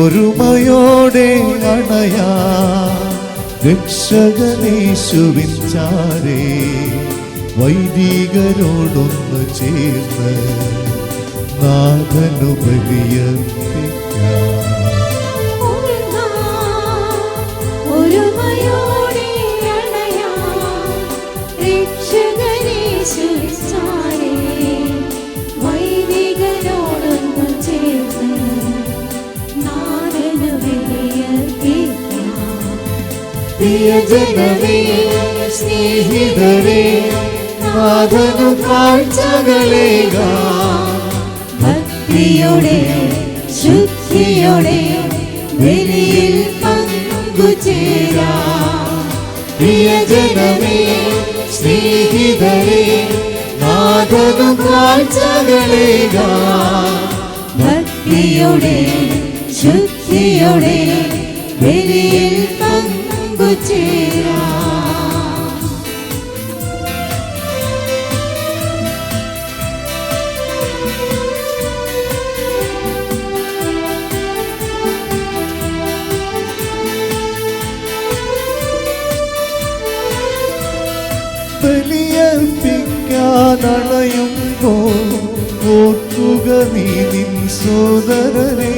ഒരുമയോടെ അണയാ രക്ഷകനേശുവിൻ ചാരേ വൈദികരോടൊന്നു ചേർന്ന് നാഥനു ബലിയർപ്പിക്കാം. പ്രിയജനമേ, സ്നേഹിതരേ, നാഥനു കാഴ്ചകളേകാം. ഭക്തിയോടെ ശുദ്ധിയോടെ ബലിയിൽ പങ്കുചേരാം. പ്രിയജനമേ, സ്നേഹിതരേ, നാഥനു കാഴ്ചകളേകാം. ഭക്തിയോടെ ശുദ്ധിയോടെ ബലിയിൽ പങ്കുചേരാം. ബലിയർപ്പിക്കാനണയുമ്പോൾ ഓർക്കുക നീ നിൻ സോദരനെ.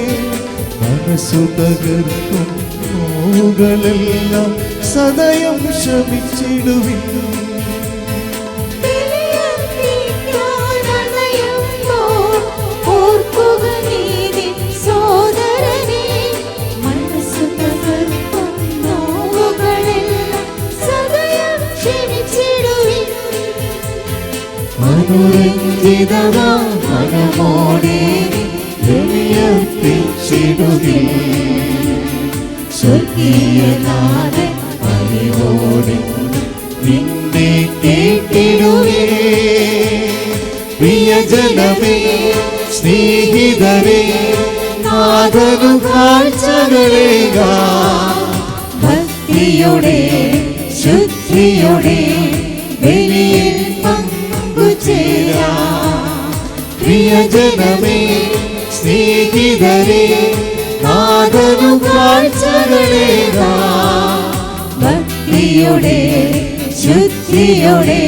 മനസ്സു തകർക്കും നോവുകളെല്ലാം സദയം ശമിച്ചിടുവിൻ. മനമോടെ ബലിയർപ്പിച്ചിടുവിൻ. സ്വർഗീയനാഥൻ അറിവോടെ നിന്നെ കേട്ടിടുവേ. പ്രിയജനമേ, സ്നേഹിതരേ, നാഥനു കാഴ്ചകളേകാം. ഭക്തിയോടെ ശുദ്ധിയോടെ ബലിയിൽ പങ്കുചേരാം. പ്രിയജനമേ, സ്നേഹിതരേ, നാഥനു കാഴ്ചകളേകാം. ഭക്തിയോടെ ശുദ്ധിയോടെ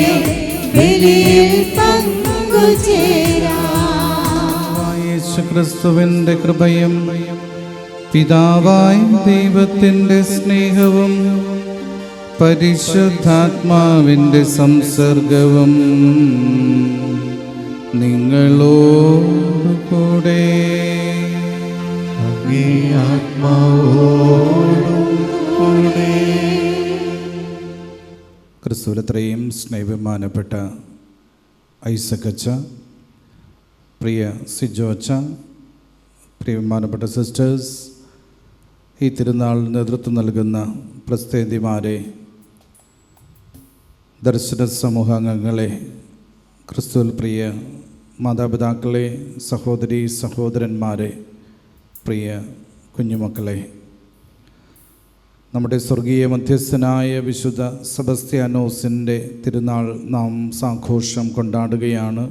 ബലിയിൽ പങ്കുചേരാം. യേശുക്രിസ്തുവിന്റെ കൃപയും പിതാവായ ദൈവത്തിന്റെ സ്നേഹവും പരിശുദ്ധാത്മാവിന്റെ സംസർഗവും നിങ്ങളോടുകൂടെ ആത്മാവോടുകൂടെ. ക്രിസ്തുവിലത്രയും സ്നേഹബഹുമാനപ്പെട്ട ഐസകച്ച, പ്രിയ സിജോ അച്ച, പ്രിയ ബഹുമാനപ്പെട്ട സിസ്റ്റേഴ്സ്, ഈ തിരുനാളിന് നേതൃത്വം നൽകുന്ന പ്രസ്തേന്തിമാരെ, ദർശന സമൂഹാംഗങ്ങളെ, ക്രിസ്തുവിൽ പ്രിയ മാതാപിതാക്കളെ, സഹോദരി സഹോദരന്മാരെ, പ്രിയ കുഞ്ഞുമക്കളെ, നമ്മുടെ സ്വർഗീയ മധ്യസ്ഥനായ വിശുദ്ധ സെബസ്ത്യാനോസിൻ്റെ തിരുനാൾ നാം സാഘോഷം കൊണ്ടാടുകയാണ്.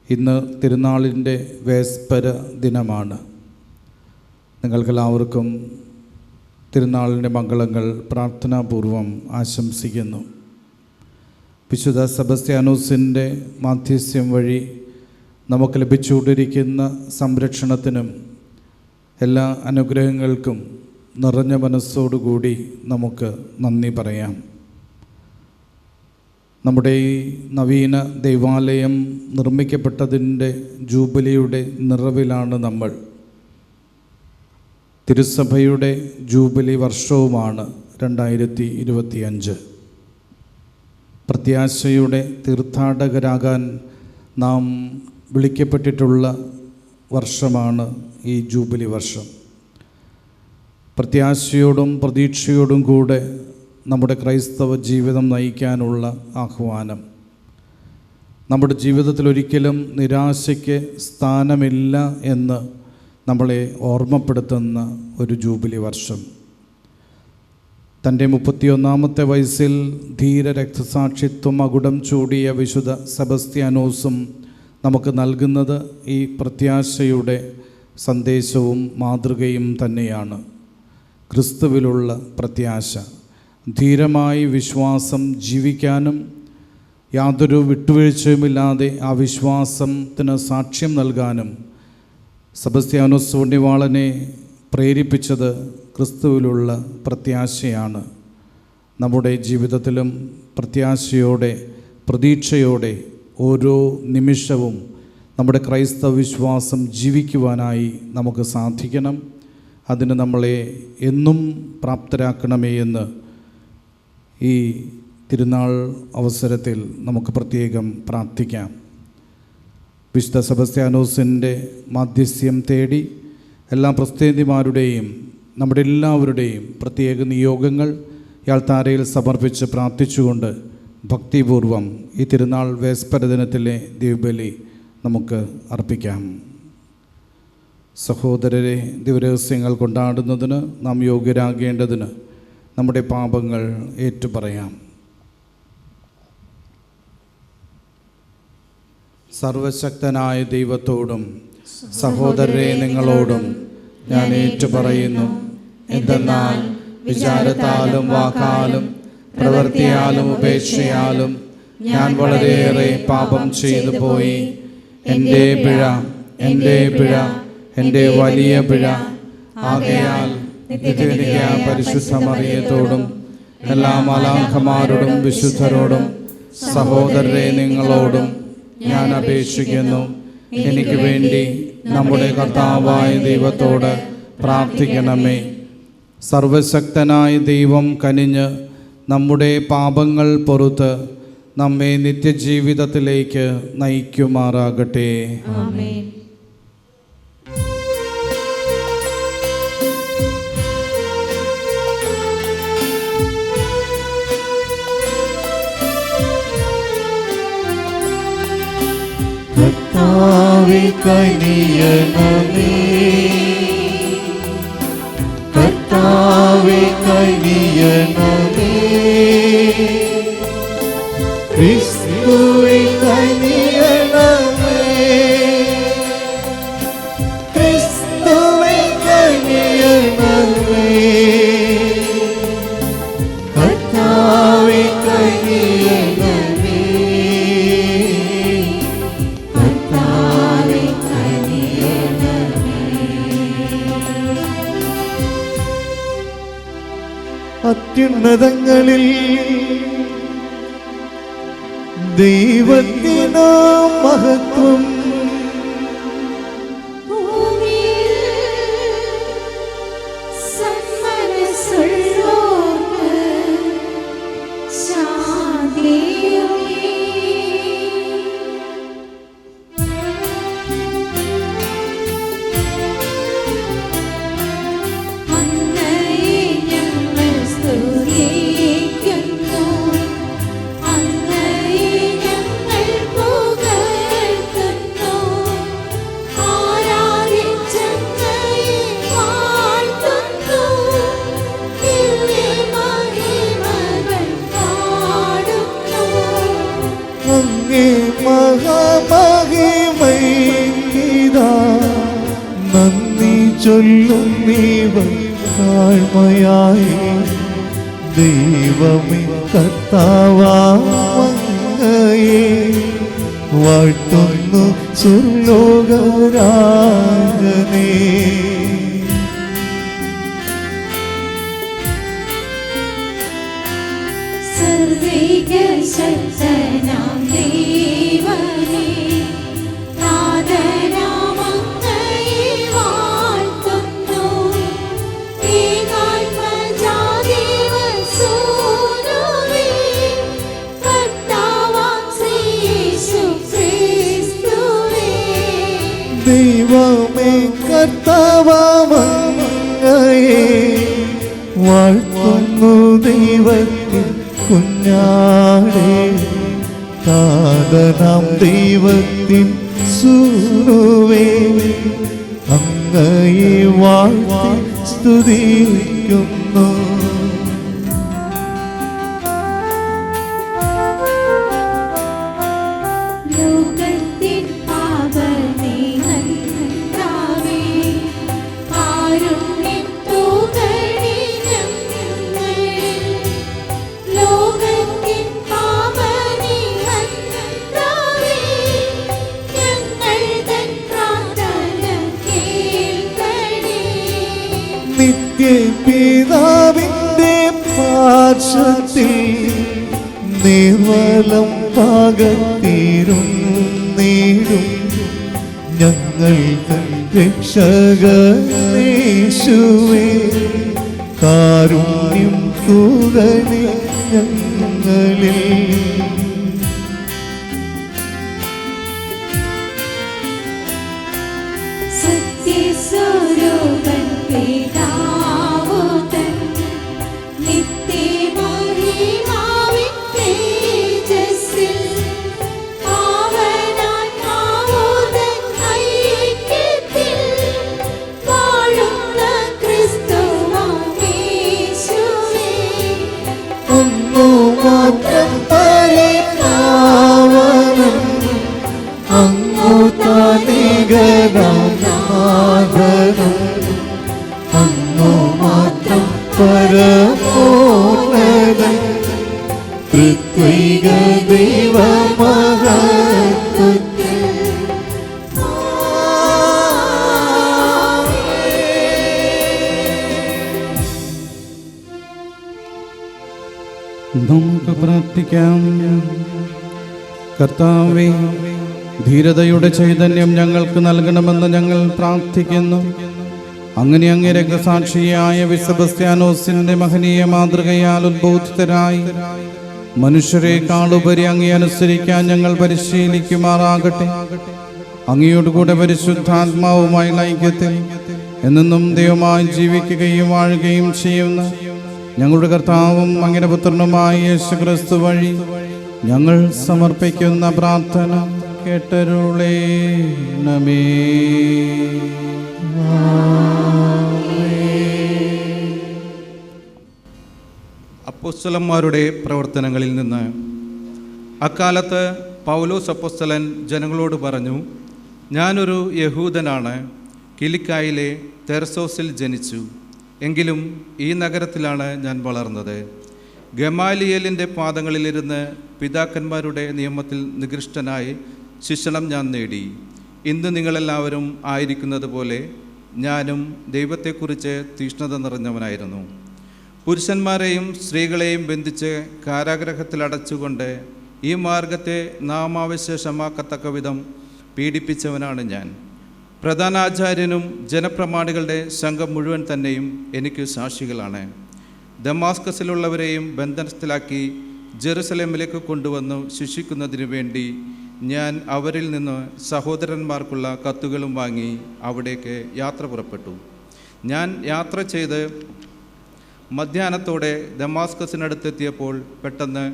ഇന്ന് തിരുനാളിൻ്റെ വേസ്പര ദിനമാണ്. നിങ്ങൾക്കെല്ലാവർക്കും തിരുനാളിൻ്റെ മംഗളങ്ങൾ പ്രാർത്ഥനാപൂർവം ആശംസിക്കുന്നു. വിശുദ്ധ സെബസ്ത്യാനോസിൻ്റെ മാധ്യസ്ഥ്യം വഴി നമുക്ക് ലഭിച്ചുകൊണ്ടിരിക്കുന്ന സംരക്ഷണത്തിനും എല്ലാ അനുഗ്രഹങ്ങൾക്കും നിറഞ്ഞ മനസ്സോടുകൂടി നമുക്ക് നന്ദി പറയാം. നമ്മുടെ ഈ നവീന ദൈവാലയം നിർമ്മിക്കപ്പെട്ടതിൻ്റെ ജൂബിലിയുടെ നിറവിലാണ് നമ്മൾ. തിരുസഭയുടെ ജൂബിലി വർഷവുമാണ് 2025. പ്രത്യാശയുടെ തീർത്ഥാടകരാകാൻ നാം വിളിക്കപ്പെട്ടിട്ടുള്ള വർഷമാണ് ഈ ജൂബിലി വർഷം. പ്രത്യാശയോടും പ്രതീക്ഷയോടും കൂടെ നമ്മുടെ ക്രൈസ്തവ ജീവിതം നയിക്കാനുള്ള ആഹ്വാനം. നമ്മുടെ ജീവിതത്തിൽ ഒരിക്കലും നിരാശയ്ക്ക് സ്ഥാനമില്ല എന്ന് നമ്മളെ ഓർമ്മപ്പെടുത്തുന്ന ഒരു ജൂബിലി വർഷം. തൻ്റെ 31-ാമത്തെ വയസ്സിൽ ധീര രക്തസാക്ഷിത്വം അകുടം ചൂടിയ വിശുദ്ധ സെബസ്ത്യാനോസും നമുക്ക് നൽകുന്നത് ഈ പ്രത്യാശയുടെ സന്ദേശവും മാതൃകയും തന്നെയാണ്. ക്രിസ്തുവിലുള്ള പ്രത്യാശ, ധീരമായി വിശ്വാസം ജീവിക്കാനും യാതൊരു വിട്ടുവീഴ്ചയുമില്ലാതെ ആ വിശ്വാസത്തിന് സാക്ഷ്യം നൽകാനും സെബസ്ത്യാനോസ് പുണ്യവാളനെ പ്രേരിപ്പിച്ചത് ക്രിസ്തുവിലുള്ള പ്രത്യാശയാണ്. നമ്മുടെ ജീവിതത്തിലും പ്രത്യാശയോടെ, പ്രതീക്ഷയോടെ ഓരോ നിമിഷവും നമ്മുടെ ക്രൈസ്തവ വിശ്വാസം ജീവിക്കുവാനായി നമുക്ക് സാധിക്കണം. അതിന് നമ്മളെ എന്നും പ്രാപ്തരാക്കണമേ എന്ന് ഈ തിരുനാൾ അവസരത്തിൽ നമുക്ക് പ്രത്യേകം പ്രാർത്ഥിക്കാം. വിശുദ്ധ സെബസ്ത്യാനോസിൻ്റെ മാധ്യസ്ഥ്യം തേടി എല്ലാ പ്രസ്തേന്തിമാരുടെയും നമ്മുടെ എല്ലാവരുടെയും പ്രത്യേക നിയോഗങ്ങൾ യാൾത്താരയിൽ സമർപ്പിച്ച് പ്രാർത്ഥിച്ചുകൊണ്ട് ഭക്തിപൂർവം ഈ തിരുനാൾ വേസ്പര ദിനത്തിലെ ദിവ്യബലി നമുക്ക് അർപ്പിക്കാം. സഹോദരരെ, ദിവരഹസ്യങ്ങൾ കൊണ്ടാടുന്നതിന് നാം യോഗ്യരാകേണ്ടതിന് നമ്മുടെ പാപങ്ങൾ ഏറ്റുപറയാം. സർവശക്തനായ ദൈവത്തോടും സഹോദരരെ നിങ്ങളോടും ഞാൻ ഏറ്റുപറയുന്നു. എന്തെന്നാൽ വിചാരത്താലും വാക്കാലും പ്രവൃത്തിയാലും ഉപേക്ഷയാലും ഞാൻ വളരെയേറെ പാപം ചെയ്തു പോയി. എൻ്റെ പിഴ, എൻ്റെ വലിയ പിഴ. ആകയാൽ നിത്യനിത്യ പരിശുദ്ധ മറിയത്തോടും എല്ലാ മാലാഖമാരോടും വിശുദ്ധരോടും സഹോദരരെ നിങ്ങളോടും ഞാൻ അപേക്ഷിക്കുന്നു, എനിക്ക് വേണ്ടി നമ്മുടെ കർത്താവായ ദൈവത്തോട് പ്രാർത്ഥിക്കണമേ. സർവശക്തനായ ദൈവം കനിഞ്ഞ് നമ്മുടെ പാപങ്ങൾ പൊറുത്ത് നമ്മെ നിത്യജീവിതത്തിലേക്ക് നയിക്കുമാറാകട്ടെ. ആമേൻ. കർത്താവേ കനിയണമേ, കർത്താവേ കനിയണമേ, ക്രിസ്തുവേ കനിയണമേ, ക്രിസ്തുവേ കനിയണമേ, കർത്താവേ കനിയണമേ, കർത്താവേ കനിയണമേ. അത്യുന്നതങ്ങളിൽ ദൈവത്തിനു മഹത്വം, നന്ദി ചൊല്ലും നീവൻ താഴ്മയായി. ദൈവമേ കർത്താവാങ്ങയെ വാഴ്ത്തുന്നു സുർലോകരാജനേ. സർവ്വശക്തനാം ദൈവമേ, നാദനാമങ്ങയെ വാഴ്ത്തുന്നു. ഏകാത്മജാതീവസൂനുവേ, കർത്താവാം ശ്രീയേശു ക്രിസ്തുവേ. ദൈവമേ കർത്താവാങ്ങയെ വാഴ്ത്തുന്നു ദൈവം കുഞ്ഞാടേ താതനാം ദൈവത്തിൻ സൂനുവേ അങ്ങയെ വാഴ്ത്തി സ്തുതിക്കുന്നു. ലോകത്തിൻ പാപനിഹന്താവേ കാരുണ്യം തൂകണേ ഞങ്ങളിൽ. ലോകത്തിൻ പാപനിഹന്താവേ ഞങ്ങൾ തൻ പ്രാർത്ഥന കേൾക്കണേ. നിത്യപിതാവിന്റെ പാർശ്വത്തിൽ നിർമ്മലം പാകത്തീരുന്നീടും ഞങ്ങൾ തൻ രക്ഷകനേശുവേ കാരുണ്യം തൂകണേ ഞങ്ങളിൽ. സത്യസ്വരൂപൻ പിതാവുതൻ നിത്യമഹിമാവിൻ തേജസ്സിൽ പാവനാത്മാവുതൻ ഐക്യത്തിൽ വാഴുന്ന ക്രിസ്തുവാം യേശുവേ ഒന്നു മാത്രം പരിപാവനം അങ്ങു താനികനാം നാഥനും അങ്ങു മാത്രം പരമോന്നതൻ ത്രിത്വൈക ദൈവമഹത്വത്തിൽ. നമുക്ക് പ്രാർത്ഥിക്കാം. കർത്താവേ, ധീരതയുടെ ചൈതന്യം ഞങ്ങൾക്ക് നൽകണമെന്ന് ഞങ്ങൾ പ്രാർത്ഥിക്കുന്നു. അങ്ങനെ അങ്ങേ രക്തസാക്ഷിയായ വിസബസ്ത്യാനോസിന്റെ മഹനീയ മാതൃകയാൽ ഉദ്ബോധിതരായി മനുഷ്യരെക്കാളുപരി അങ്ങേ അനുസരിക്കാൻ ഞങ്ങൾ പരിശീലിക്കുമാറാകട്ടെ. അങ്ങയോടുകൂടെ പരിശുദ്ധാത്മാവുമായി ഐക്യത്തിൽ എന്നെന്നും ദൈവമായി ജീവിക്കുകയും വാഴുകയും ചെയ്യുന്ന ഞങ്ങളുടെ കർത്താവും അങ്ങയുടെ പുത്രനുമായ യേശുക്രിസ്തു വഴി ഞങ്ങൾ സമർപ്പിക്കുന്ന പ്രാർത്ഥന കേട്ടരുളേണമേ. അപ്പോസ്തലന്മാരുടെ പ്രവർത്തനങ്ങളിൽ നിന്ന്. അക്കാലത്ത് പൗലോസ് അപ്പോസ്തലൻ ജനങ്ങളോട് പറഞ്ഞു, ഞാനൊരു യഹൂദനാണ്. കിലിക്കായിലെ തെർസോസിൽ ജനിച്ചു. എങ്കിലും ഈ നഗരത്തിലാണ് ഞാൻ വളർന്നത്. ഗമാലിയേലിൻ്റെ പാദങ്ങളിലിരുന്ന് പിതാക്കന്മാരുടെ നിയമത്തിൽ നികൃഷ്ടനായി ശിക്ഷണം ഞാൻ നേടി. ഇന്ന് നിങ്ങളെല്ലാവരും ആയിരിക്കുന്നത് പോലെ ഞാനും ദൈവത്തെക്കുറിച്ച് തീഷ്ണത നിറഞ്ഞവനായിരുന്നു. പുരുഷന്മാരെയും സ്ത്രീകളെയും ബന്ധിച്ച് കാരാഗ്രഹത്തിൽ അടച്ചുകൊണ്ട് ഈ മാർഗത്തെ നാമാവശേഷമാക്കത്തക്ക വിധം പീഡിപ്പിച്ചവനാണ് ഞാൻ. പ്രധാനാചാര്യനും ജനപ്രമാണികളുടെ സംഘം മുഴുവൻ തന്നെയും എനിക്ക് സാക്ഷികളാണ്. ദമാസ്കസിലുള്ളവരെയും ബന്ധനസ്ഥലാക്കി ജെറുസലേമിലേക്ക് കൊണ്ടുവന്നു ശിക്ഷിക്കുന്നതിനു വേണ്ടി ഞാൻ അവരിൽ നിന്ന് സഹോദരന്മാർക്കുള്ള കത്തുകളും വാങ്ങി അവിടേക്ക് യാത്ര പുറപ്പെട്ടു. ഞാൻ യാത്ര ചെയ്ത് മധ്യാഹ്നത്തോടെ ദമാസ്കസിനടുത്തെത്തിയപ്പോൾ പെട്ടെന്ന്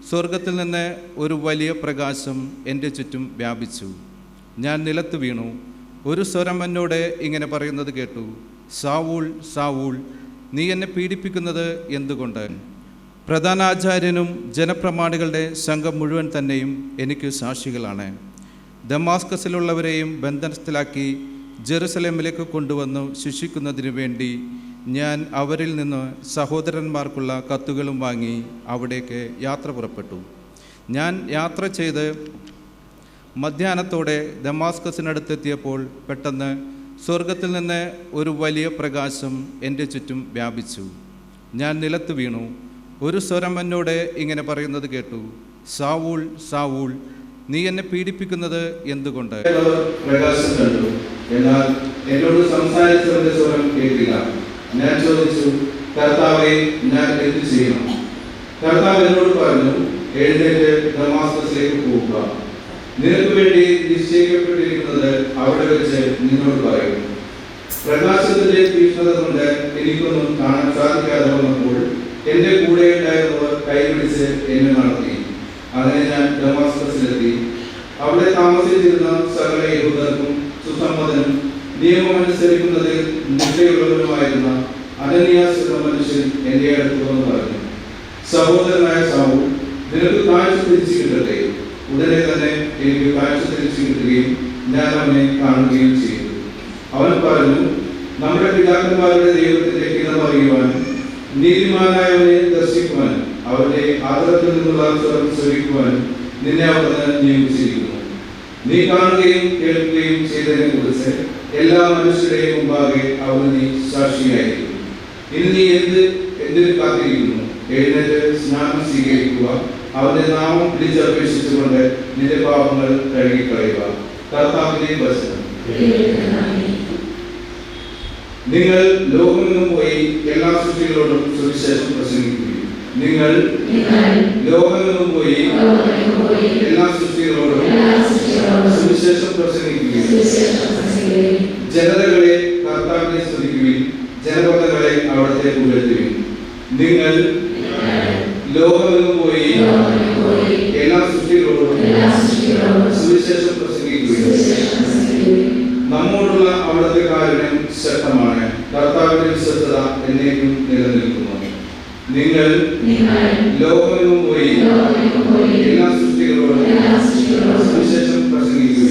സ്വർഗത്തിൽ നിന്ന് ഒരു വലിയ പ്രകാശം എൻ്റെ ചുറ്റും വ്യാപിച്ചു. ഞാൻ നിലത്ത് വീണു. ഒരു സ്വരം എന്നോട് ഇങ്ങനെ പറയുന്നത് കേട്ടു, സാവൂൾ, സാവൂൾ, നീ എന്നെ പീഡിപ്പിക്കുന്നത് എന്തുകൊണ്ട്? പ്രധാനാചാര്യനും ജനപ്രമാണികളുടെ സംഘം മുഴുവൻ തന്നെയും എനിക്ക് സാക്ഷികളാണ്. ദമാസ്കസിലുള്ളവരെയും ബന്ധനസ്ഥലാക്കി ജെറുസലേമിലേക്ക് കൊണ്ടുവന്നു ശിക്ഷിക്കുന്നതിനു വേണ്ടി ഞാൻ അവരിൽ നിന്ന് സഹോദരന്മാർക്കുള്ള കത്തുകളും വാങ്ങി അവിടേക്ക് യാത്ര പുറപ്പെട്ടു. ഞാൻ യാത്ര ചെയ്ത് മധ്യാഹ്നത്തോടെ ദമാസ്കസിനടുത്തെത്തിയപ്പോൾ പെട്ടെന്ന് സ്വർഗത്തിൽ നിന്ന് ഒരു വലിയ പ്രകാശം എൻ്റെ ചുറ്റും വ്യാപിച്ചു. ഞാൻ നിലത്ത് വീണു. ഒരു സ്വരം എന്നോട് ഇങ്ങനെ പറയുന്നത് കേട്ടു, സാവൂൾ, സാവൂൾ, നീ എന്നെ പീഡിപ്പിക്കുന്നത് എന്തുകൊണ്ട്? പ്രകാശം കണ്ടു, എന്നാൽ എന്നോട് സംസാരിച്ചവന്റെ സ്വരം കേട്ടില്ല. ഞാൻ ചോദിച്ചു, കർത്താവേ, ഞാൻ എന്ത് ചെയ്യണം? കർത്താവ് എന്നോട് പറഞ്ഞു, എഴുന്നേറ്റ് ദമാസ്കസിലേക്ക് പോവുക. നിനക്ക് വേണ്ടി നിശ്ചയിക്കപ്പെട്ടിരിക്കുന്നത് അവിടെ വെച്ച് നിന്നോട് പറയും. പ്രകാശത്തിന്റെ തീക്ഷ്ണത കൊണ്ട് എനിക്കൊന്നും കാണാൻ സാധിക്കാതെ വന്നപ്പോൾ എൻ്റെ കൂടെ ഉണ്ടായിരുന്നവർ കൈപിടിച്ച് എന്നെ നടത്തി. അങ്ങനെ ഞാൻ ദമാസ്കസിലെത്തി. അവിടെ താമസിച്ചിരുന്ന സകല യഹൂദർക്കും സുസമ്മതനും നിയമമനുസരിക്കുന്നതിൽ നിശ്ചയുള്ളവരുമായിരുന്ന അനനിയാസ് എന്ന മനുഷ്യൻ എൻ്റെ അടുത്ത് വന്ന് പറഞ്ഞു, സഹോദരനായ സാവൂൾ, നിനക്ക് കാഴ്ച തിരിച്ചു കിട്ടട്ടെ. ഉടനെ തന്നെ എനിക്ക് കാഴ്ച തിരിച്ചു കിട്ടുകയും ഞാൻ അവനെ കാണുകയും ചെയ്തു. അവൻ പറഞ്ഞു, നമ്മുടെ പിതാക്കന്മാരുടെ ദൈവത്തിന്റെ ഹിതമറിയുവാനും നീതിമാനായവനെ ദർശിക്കുവാനും അവരുടെ ആദരത്തിൽ നിന്നുള്ള സ്വരം ശ്രവിക്കുവാനും നിന്നെ അവിടുന്ന് നിയമിച്ചിരിക്കുന്നു. നീ കാണുകയും കേൾക്കുകയും ചെയ്തതിനെ കുറിച്ച് എല്ലാ മനുഷ്യരുടെയും മുമ്പാകെ അവിടുന്ന് നീ സാക്ഷിയായിരിക്കും. ഇനി നീ എന്തിനു കാത്തിരിക്കുന്നു? എഴുന്നേറ്റ് സ്നാനം സ്വീകരിക്കുക, അവന്റെ നാമം വിളിച്ചപേക്ഷിച്ചുകൊണ്ട് നിന്റെ പാപങ്ങൾ കഴുകിക്കളയുക. കർത്താവിന്റെ വചനം. നിങ്ങൾ ലോകമെങ്ങും പോയി എല്ലാ സൃഷ്ടികളോടും സുവിശേഷം പ്രസംഗിക്കുകയും. നിങ്ങൾ ലോകമെങ്ങും പോയി എല്ലാ സൃഷ്ടികളോടും സുവിശേഷം പ്രസംഗിക്കുകയും. ജനതകളെ കർത്താവിനെ സ്തുതിക്കുകയും ജനപദങ്ങളെ അവിടുത്തെ പുകഴ്ത്തുകയും. നിങ്ങൾ ലോകമെങ്ങും പോയി എല്ലാ സൃഷ്ടികളോടും സുവിശേഷം പ്രസംഗിക്കുകയും. നമ്മോടുള്ള അവിടുത്തെ കാരുണ്യം ശക്തമാണ്. കർത്താവിന്റെ വിശ്വസ്തത എന്നേക്കും നിലനിൽക്കുന്നു. നിങ്ങൾ ലോകമെങ്ങും പോയി എല്ലാ സൃഷ്ടികളോടും സുവിശേഷം പ്രസംഗിക്കുകയും.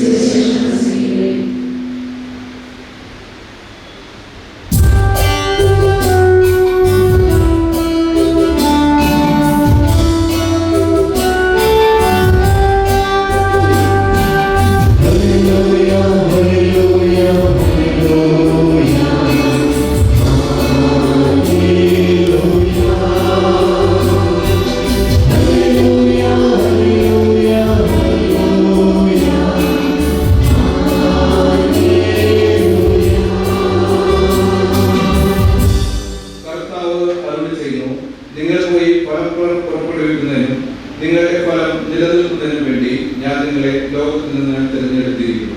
നിങ്ങൾ പോയി ഫലം പുറപ്പെടുവിക്കുന്നതിനും നിങ്ങളുടെ ഫലം നിലനിൽക്കുന്നതിനും വേണ്ടി ഞാൻ നിങ്ങളെ ലോകത്തിൽ നിന്ന് തിരഞ്ഞെടുത്തിരിക്കുന്നു.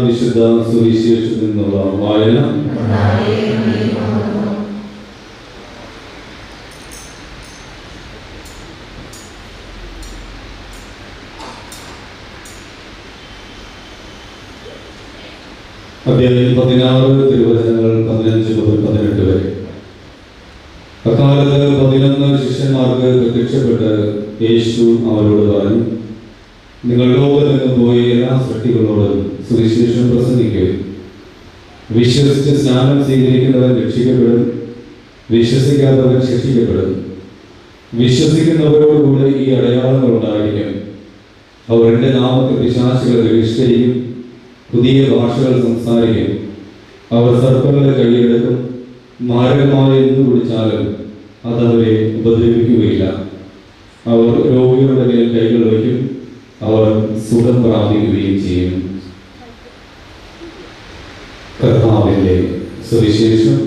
വിശുദ്ധ സുവിശേഷത്തിൽ നിന്നുള്ള വായന. അധ്യായം 16 തിരുവചനങ്ങൾ 15 മുതൽ 18 വരെ. അക്കാലത്ത് 11 ശിഷ്യന്മാർക്ക് പ്രത്യക്ഷപ്പെട്ട് യേശു അവരോട് പറഞ്ഞു, നിങ്ങൾ ലോകമെങ്ങും പോയി എല്ലാ സൃഷ്ടികളോടും സുവിശേഷം പ്രസംഗിക്കുകയും. വിശ്വസിച്ച് സ്നാനം സ്വീകരിക്കുന്നവൻ രക്ഷിക്കപ്പെടും, വിശ്വസിക്കാത്തവൻ ശിക്ഷിക്കപ്പെടും. വിശ്വസിക്കുന്നവരോടുകൂടെ ഈ അടയാളങ്ങൾ ഉണ്ടായിരിക്കും. അവർ എൻ്റെ നാമത്തിൽ പിശാചുകളെ ബഹിഷ്കരിക്കും, പുതിയ ഭാഷകൾ സംസാരിക്കും, അവർ സർപ്പങ്ങളെ കൈയെടുക്കും, മാരകമായ എന്തു കുടിച്ചാലും അതവരെ ഉപദ്രവിക്കുകയില്ല. അവർ രോഗികളുടെ മേൽ കൈകൾ വയ്ക്കും, അവർ സുഖം പ്രാപിക്കുകയും ചെയ്യും. കർത്താവിന്റെ സുവിശേഷം.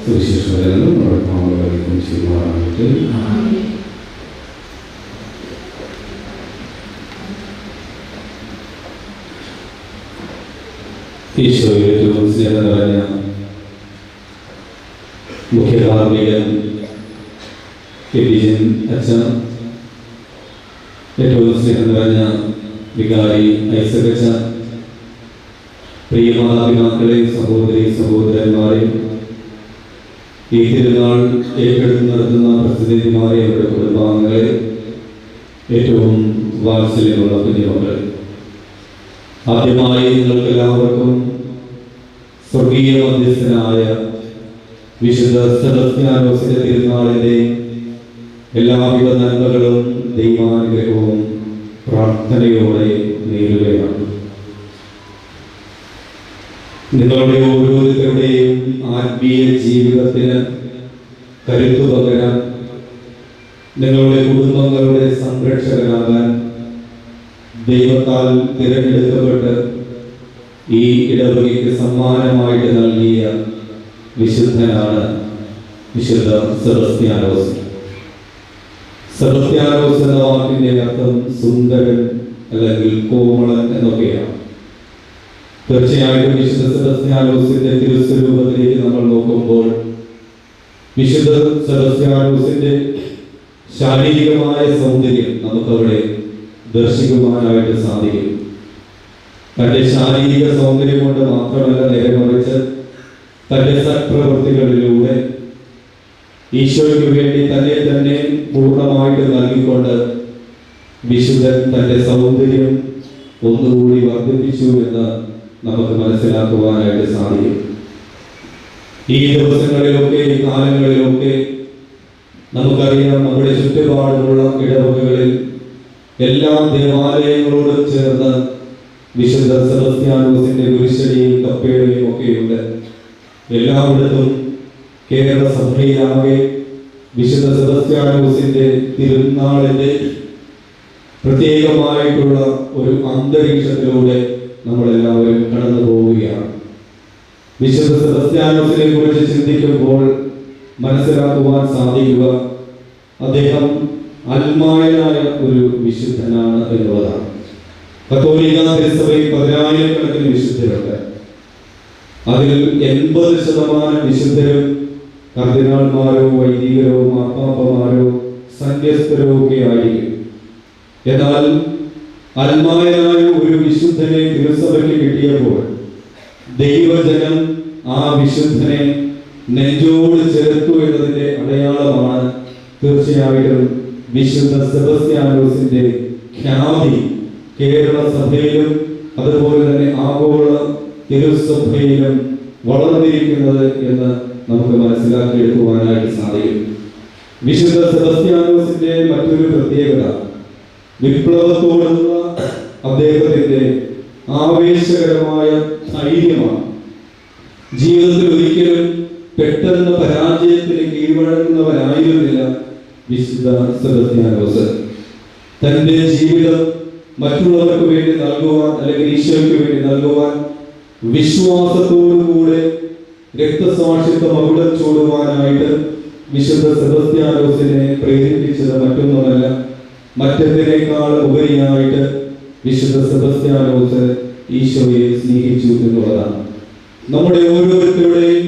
സുവിശേഷം ചെയ്യുവാനായിട്ട് ഈശോയിൽ ഏറ്റവും സ്നേഹം നിറഞ്ഞ മുഖ്യധാർമ്മികൻ എബിജൻ അച്ഛൻ, ഏറ്റവും സ്നേഹം നിറഞ്ഞ വികാരി ഐസക് അച്ഛൻ, പ്രിയ മാതാപിതാക്കളെ, സഹോദരി സഹോദരന്മാരെ, ഈ തിരുനാൾ ഏറ്റെടുത്ത് നടത്തുന്ന പ്രസിദ്ധന്മാരെ, അവരുടെ കുടുംബാംഗങ്ങളെ, ഏറ്റവും വാത്സല്യമുള്ള കുഞ്ഞുമക്കൾ, ആദ്യമായി നിങ്ങൾക്ക് എല്ലാവർക്കും സ്വർഗീയ മധ്യസ്ഥനായ വിശുദ്ധ സെബസ്ത്യാനോസിന്റെ തിരുനാളിന്റെ എല്ലാവിധ നന്മകളും ദൈവാനുഗ്രഹവും പ്രാർത്ഥനയോടെ നേരുകയാണ്. നിങ്ങളുടെ ഓരോരുത്തരുടെയും ആത്മീയ ജീവിതത്തിന് കരുത്തു പകരാൻ, നിങ്ങളുടെ കുടുംബങ്ങളുടെ സംരക്ഷകനാകാൻ ദൈവത്താൽ തിരഞ്ഞെടുക്കപ്പെട്ട് ഈ ഇടവകയ്ക്ക് സമ്മാനമായിട്ട് നൽകിയ വിശുദ്ധനാണ് വിശുദ്ധ സെബസ്ത്യാനോസ്. സെബസ്ത്യാനോസ് എന്ന വാക്കിന്റെ അർത്ഥം സുന്ദരൻ അല്ലെങ്കിൽ കോമളൻ എന്നൊക്കെയാണ്. തീർച്ചയായിട്ടും വിശുദ്ധ സെബസ്ത്യാനോസിന്റെ തിരുസ്വരൂപത്തിലേക്ക് നമ്മൾ നോക്കുമ്പോൾ വിശുദ്ധ സെബസ്ത്യാനോസിന്റെ ശാരീരികമായ സൗന്ദര്യം നമുക്കവിടെ ദർശിക്കുവാനായിട്ട് സാധിക്കും. തന്റെ ശാരീരിക സൗന്ദര്യം കൊണ്ട് മാത്രമല്ല, നേരെ മറിച്ച് തന്റെ സത്പ്രവൃത്തികളിലൂടെ ഈശോയ്ക്ക് വേണ്ടി തന്നെ തന്നെ പൂർണ്ണമായിട്ട് നൽകിക്കൊണ്ട് വിശുദ്ധൻ തന്റെ സൗന്ദര്യം ഒന്നുകൂടി വർദ്ധിപ്പിച്ചു എന്ന് നമുക്ക് മനസ്സിലാക്കുവാനായിട്ട് സാധിക്കും. ഈ ദിവസങ്ങളിലൊക്കെ, ഈ കാലങ്ങളിലൊക്കെ നമുക്കറിയാം, നമ്മുടെ ചുറ്റുപാടുമുള്ള ഇടവകകളിൽ എല്ലാ ദേവാലയങ്ങളോടും ചേർന്ന് വിശുദ്ധ സെബസ്ത്യാനോസിന്റെ കുരിശടിയും കപ്പേടയും ഒക്കെയുണ്ട്. എല്ലായിടത്തും കേരള സഭയിലാകെ വിശുദ്ധ സെബസ്ത്യാനോസിന്റെ തിരുനാളിന്റെ പ്രത്യേകമായിട്ടുള്ള ഒരു അന്തരീക്ഷത്തിലൂടെ നമ്മളെല്ലാവരും കടന്നു പോവുകയാണ്. വിശുദ്ധ സെബസ്ത്യാനോസിനെ കുറിച്ച് ചിന്തിക്കുമ്പോൾ മനസ്സിലാക്കുവാൻ സാധിക്കുക, അദ്ദേഹം അൽമായനായ ഒരു വിശുദ്ധനാണ് എന്നുള്ളതാണ്. കത്തോലിക്ക തിരുസഭയിൽ 10,000 വിശുദ്ധരുണ്ട്. അതിൽ 80% വിശുദ്ധരും കർദിനാൾമാരോ വൈദികരോ മാർപ്പാപ്പമാരോ സന്യസ്തരോ ഒക്കെ ആയിരിക്കും. എന്നാൽ അൽമായനായ ഒരു വിശുദ്ധനെ തിരുസഭയ്ക്ക് കിട്ടിയപ്പോൾ ദൈവജനം ആ വിശുദ്ധനെ നെഞ്ചോട് ചേർത്തു എന്നതിന്റെ അടയാളമാണ് തീർച്ചയായിട്ടും വിശുദ്ധ സെബസ്ത്യാനോസിന്റെ ഖ്യാതി കേരള സഭയിലും അതുപോലെ തന്നെ ആഗോള തിരുസഭയിലും വളർന്നിരിക്കുന്നത് എന്ന് നമുക്ക് മനസ്സിലാക്കിയെടുക്കുവാനായിട്ട് സാധിക്കും. വിശുദ്ധ സെബസ്ത്യാനോസിന്റെ മറ്റൊരു പ്രത്യേകത വിപ്ലവത്തോടുള്ള അദ്ദേഹത്തിന്റെ ആവേശകരമായ ധൈര്യമാണ്. ജീവിതത്തിൽ ഒരിക്കലും പെട്ടെന്ന് പരാജയത്തിന് കീഴ്വഴങ്ങുന്നവനായിരുന്നില്ല വിശുദ്ധ സെബസ്ത്യാനോസ്. തന്റെ ജീവിതം മറ്റുള്ളവർക്ക് വേണ്ടി നൽകുവാൻ, അല്ലെങ്കിൽ ഈശോയ്ക്ക് വേണ്ടി നൽകുവാൻ വിശ്വാസത്തോടുകൂടെ രക്തസാക്ഷിത്വം അവിടെ ചൂടുവാനായിട്ട് വിശുദ്ധ സെബസ്ത്യാനോസിനെ പ്രേരിപ്പിച്ചത് മറ്റൊന്നുമല്ല, മറ്റെന്തിനേക്കാൾ ഉപരിയായിട്ട് വിശുദ്ധ സെബസ്ത്യാനോസ് ഈശോയെ സ്നേഹിച്ചു എന്നുള്ളതാണ്. നമ്മുടെ ഓരോരുത്തരുടെയും